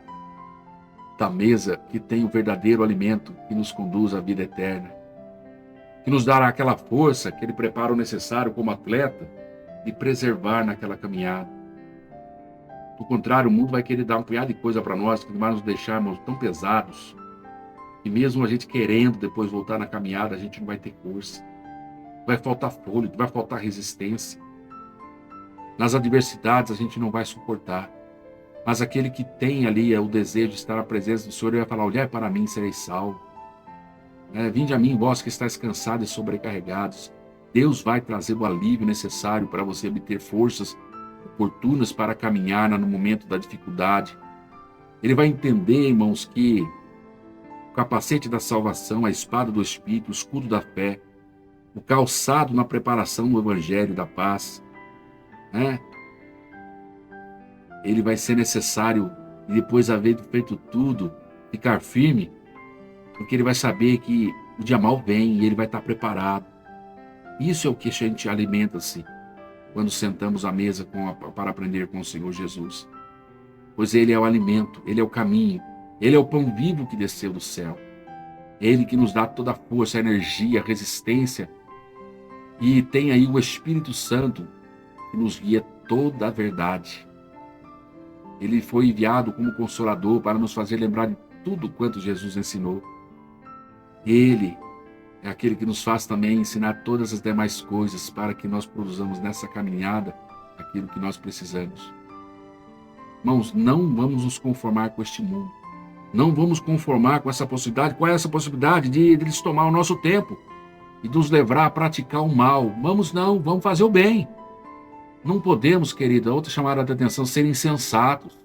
da mesa que tem o verdadeiro alimento que nos conduz à vida eterna, que nos dará aquela força, aquele preparo necessário como atleta de preservar naquela caminhada. Do contrário, o mundo vai querer dar um punhado de coisa para nós, que vai nos deixarmos tão pesados, e mesmo a gente querendo depois voltar na caminhada, a gente não vai ter força. vai faltar fôlego, vai faltar resistência. Nas adversidades a gente não vai suportar. Mas aquele que tem ali o desejo de estar na presença do Senhor, ele vai falar: olhai para mim, sereis salvo. Vinde a mim, vós que estáis cansados e sobrecarregados. Deus vai trazer o alívio necessário para você obter forças oportunas para caminhar no momento da dificuldade. Ele vai entender, irmãos, que o capacete da salvação, a espada do Espírito, o escudo da fé, o calçado na preparação do Evangelho da paz, ele vai ser necessário, e depois de haver feito tudo, ficar firme, porque ele vai saber que o dia mal vem e ele vai estar preparado. Isso é o que a gente alimenta-se quando sentamos à mesa para aprender com o Senhor Jesus. Pois ele é o alimento, ele é o caminho, ele é o pão vivo que desceu do céu. Ele que nos dá toda a força, a energia, a resistência. E tem aí o Espírito Santo que nos guia toda a verdade. Ele foi enviado como consolador para nos fazer lembrar de tudo quanto Jesus ensinou. Ele é aquele que nos faz também ensinar todas as demais coisas para que nós produzamos nessa caminhada aquilo que nós precisamos. Irmãos, não vamos nos conformar com este mundo. Não vamos conformar com essa possibilidade. Qual é essa possibilidade de eles tomar o nosso tempo e nos levar a praticar o mal? Vamos fazer o bem. Não podemos, querida, outra chamada de atenção, ser insensatos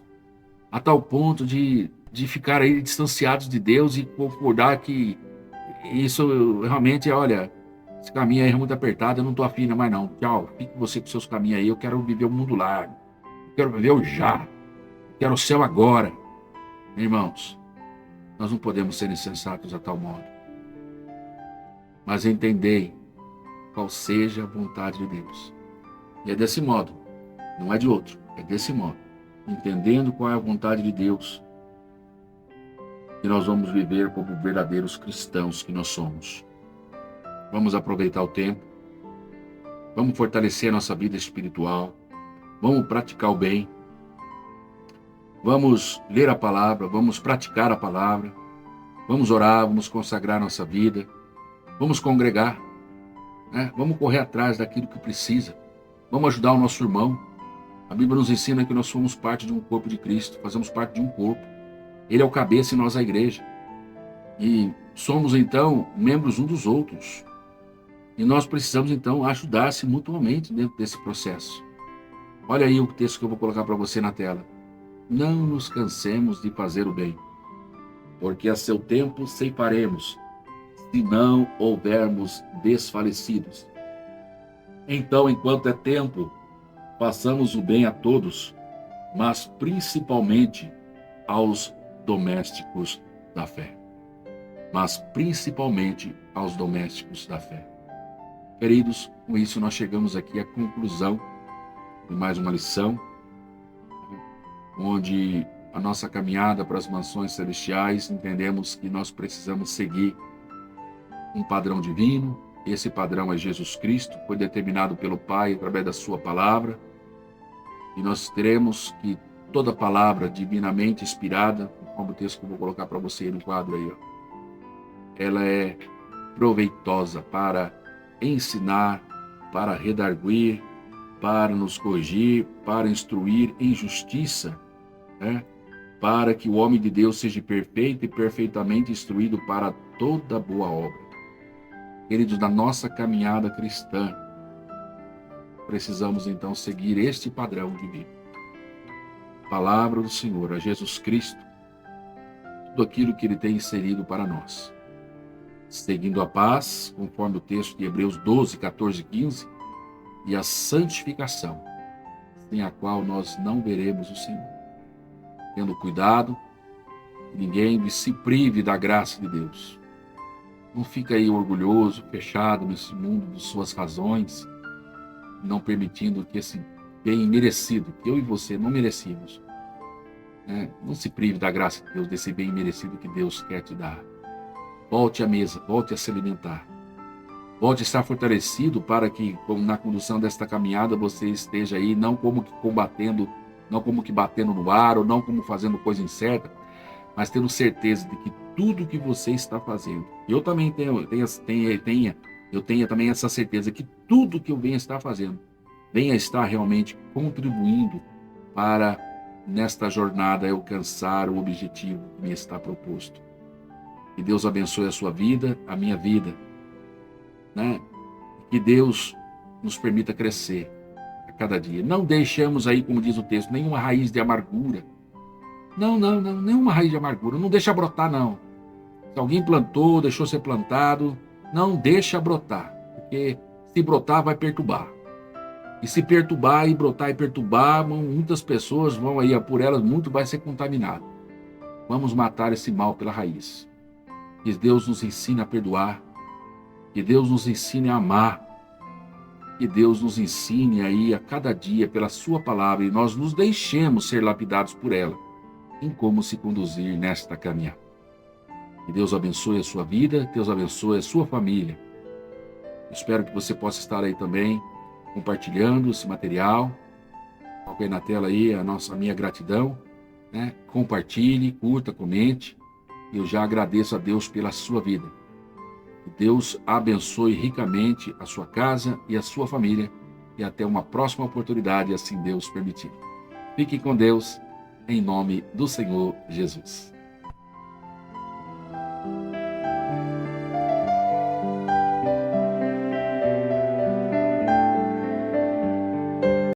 a tal ponto de ficar aí distanciados de Deus e concordar que isso realmente, olha, esse caminho aí é muito apertado, eu não estou afim mais não. Tchau, fique você com seus caminhos aí, eu quero viver o mundo largo, eu quero viver o já, eu quero o céu agora. Irmãos, nós não podemos ser insensatos a tal modo, mas entendei qual seja a vontade de Deus. E é desse modo, não é de outro, é desse modo, entendendo qual é a vontade de Deus, que nós vamos viver como verdadeiros cristãos que nós somos. Vamos aproveitar o tempo, vamos fortalecer a nossa vida espiritual, vamos praticar o bem, vamos ler a palavra, vamos praticar a palavra, vamos orar, vamos consagrar nossa vida, vamos congregar, vamos correr atrás daquilo que precisa, vamos ajudar o nosso irmão. A Bíblia nos ensina que nós somos parte de um corpo de Cristo, fazemos parte de um corpo. Ele é o cabeça e nós a igreja. E somos, então, membros uns dos outros. E nós precisamos, então, ajudar-se mutuamente dentro desse processo. Olha aí o texto que eu vou colocar para você na tela. Não nos cansemos de fazer o bem, porque a seu tempo ceifaremos, se não houvermos desfalecidos. Então, enquanto é tempo, façamos o bem a todos, mas principalmente aos domésticos da fé. Mas principalmente aos domésticos da fé. Queridos, com isso nós chegamos aqui à conclusão de mais uma lição, onde a nossa caminhada para as mansões celestiais, entendemos que nós precisamos seguir um padrão divino. Esse padrão é Jesus Cristo, foi determinado pelo Pai através da sua palavra. E nós teremos que toda palavra divinamente inspirada, como o texto que eu vou colocar para você no quadro aí, ela é proveitosa para ensinar, para redarguir, para nos corrigir, para instruir em justiça, para que o homem de Deus seja perfeito e perfeitamente instruído para toda boa obra. Queridos, na nossa caminhada cristã, precisamos então seguir este padrão divino. Palavra do Senhor, a Jesus Cristo, tudo aquilo que Ele tem inserido para nós. Seguindo a paz, conforme o texto de Hebreus 12, 14 e 15, e a santificação, sem a qual nós não veremos o Senhor. Tendo cuidado, que ninguém se prive da graça de Deus. Não fica aí orgulhoso, fechado nesse mundo de suas razões, não permitindo que esse bem merecido, que eu e você não merecíamos, não se prive da graça de Deus, desse bem merecido que Deus quer te dar. Volte à mesa, volte a se alimentar. Volte a estar fortalecido para que, como na condução desta caminhada, você esteja aí, não como que combatendo, não como que batendo no ar, ou não como fazendo coisa incerta, mas tendo certeza de que tudo que você está fazendo, eu também tenha eu tenha também essa certeza que tudo que eu venha estar fazendo, venha estar realmente contribuindo para, nesta jornada, alcançar o objetivo que me está proposto. Que Deus abençoe a sua vida, a minha vida, né? Que Deus nos permita crescer a cada dia. Não deixamos aí, como diz o texto, nenhuma raiz de amargura. Não, nenhuma raiz de amargura. Não deixa brotar, não. Se alguém plantou, deixou ser plantado, não deixa brotar, porque se brotar vai perturbar. E se perturbar e brotar e perturbar, muitas pessoas vão aí, por elas muito vai ser contaminado. Vamos matar esse mal pela raiz. Que Deus nos ensine a perdoar, que Deus nos ensine a amar, que Deus nos ensine aí a cada dia pela sua palavra e nós nos deixemos ser lapidados por ela, em como se conduzir nesta caminhada. Que Deus abençoe a sua vida, Deus abençoe a sua família. Espero que você possa estar aí também compartilhando esse material. Coloque aí na tela aí a minha gratidão, né? Compartilhe, curta, comente. Eu já agradeço a Deus pela sua vida. Que Deus abençoe ricamente a sua casa e a sua família. E até uma próxima oportunidade, assim Deus permitir. Fique com Deus, em nome do Senhor Jesus.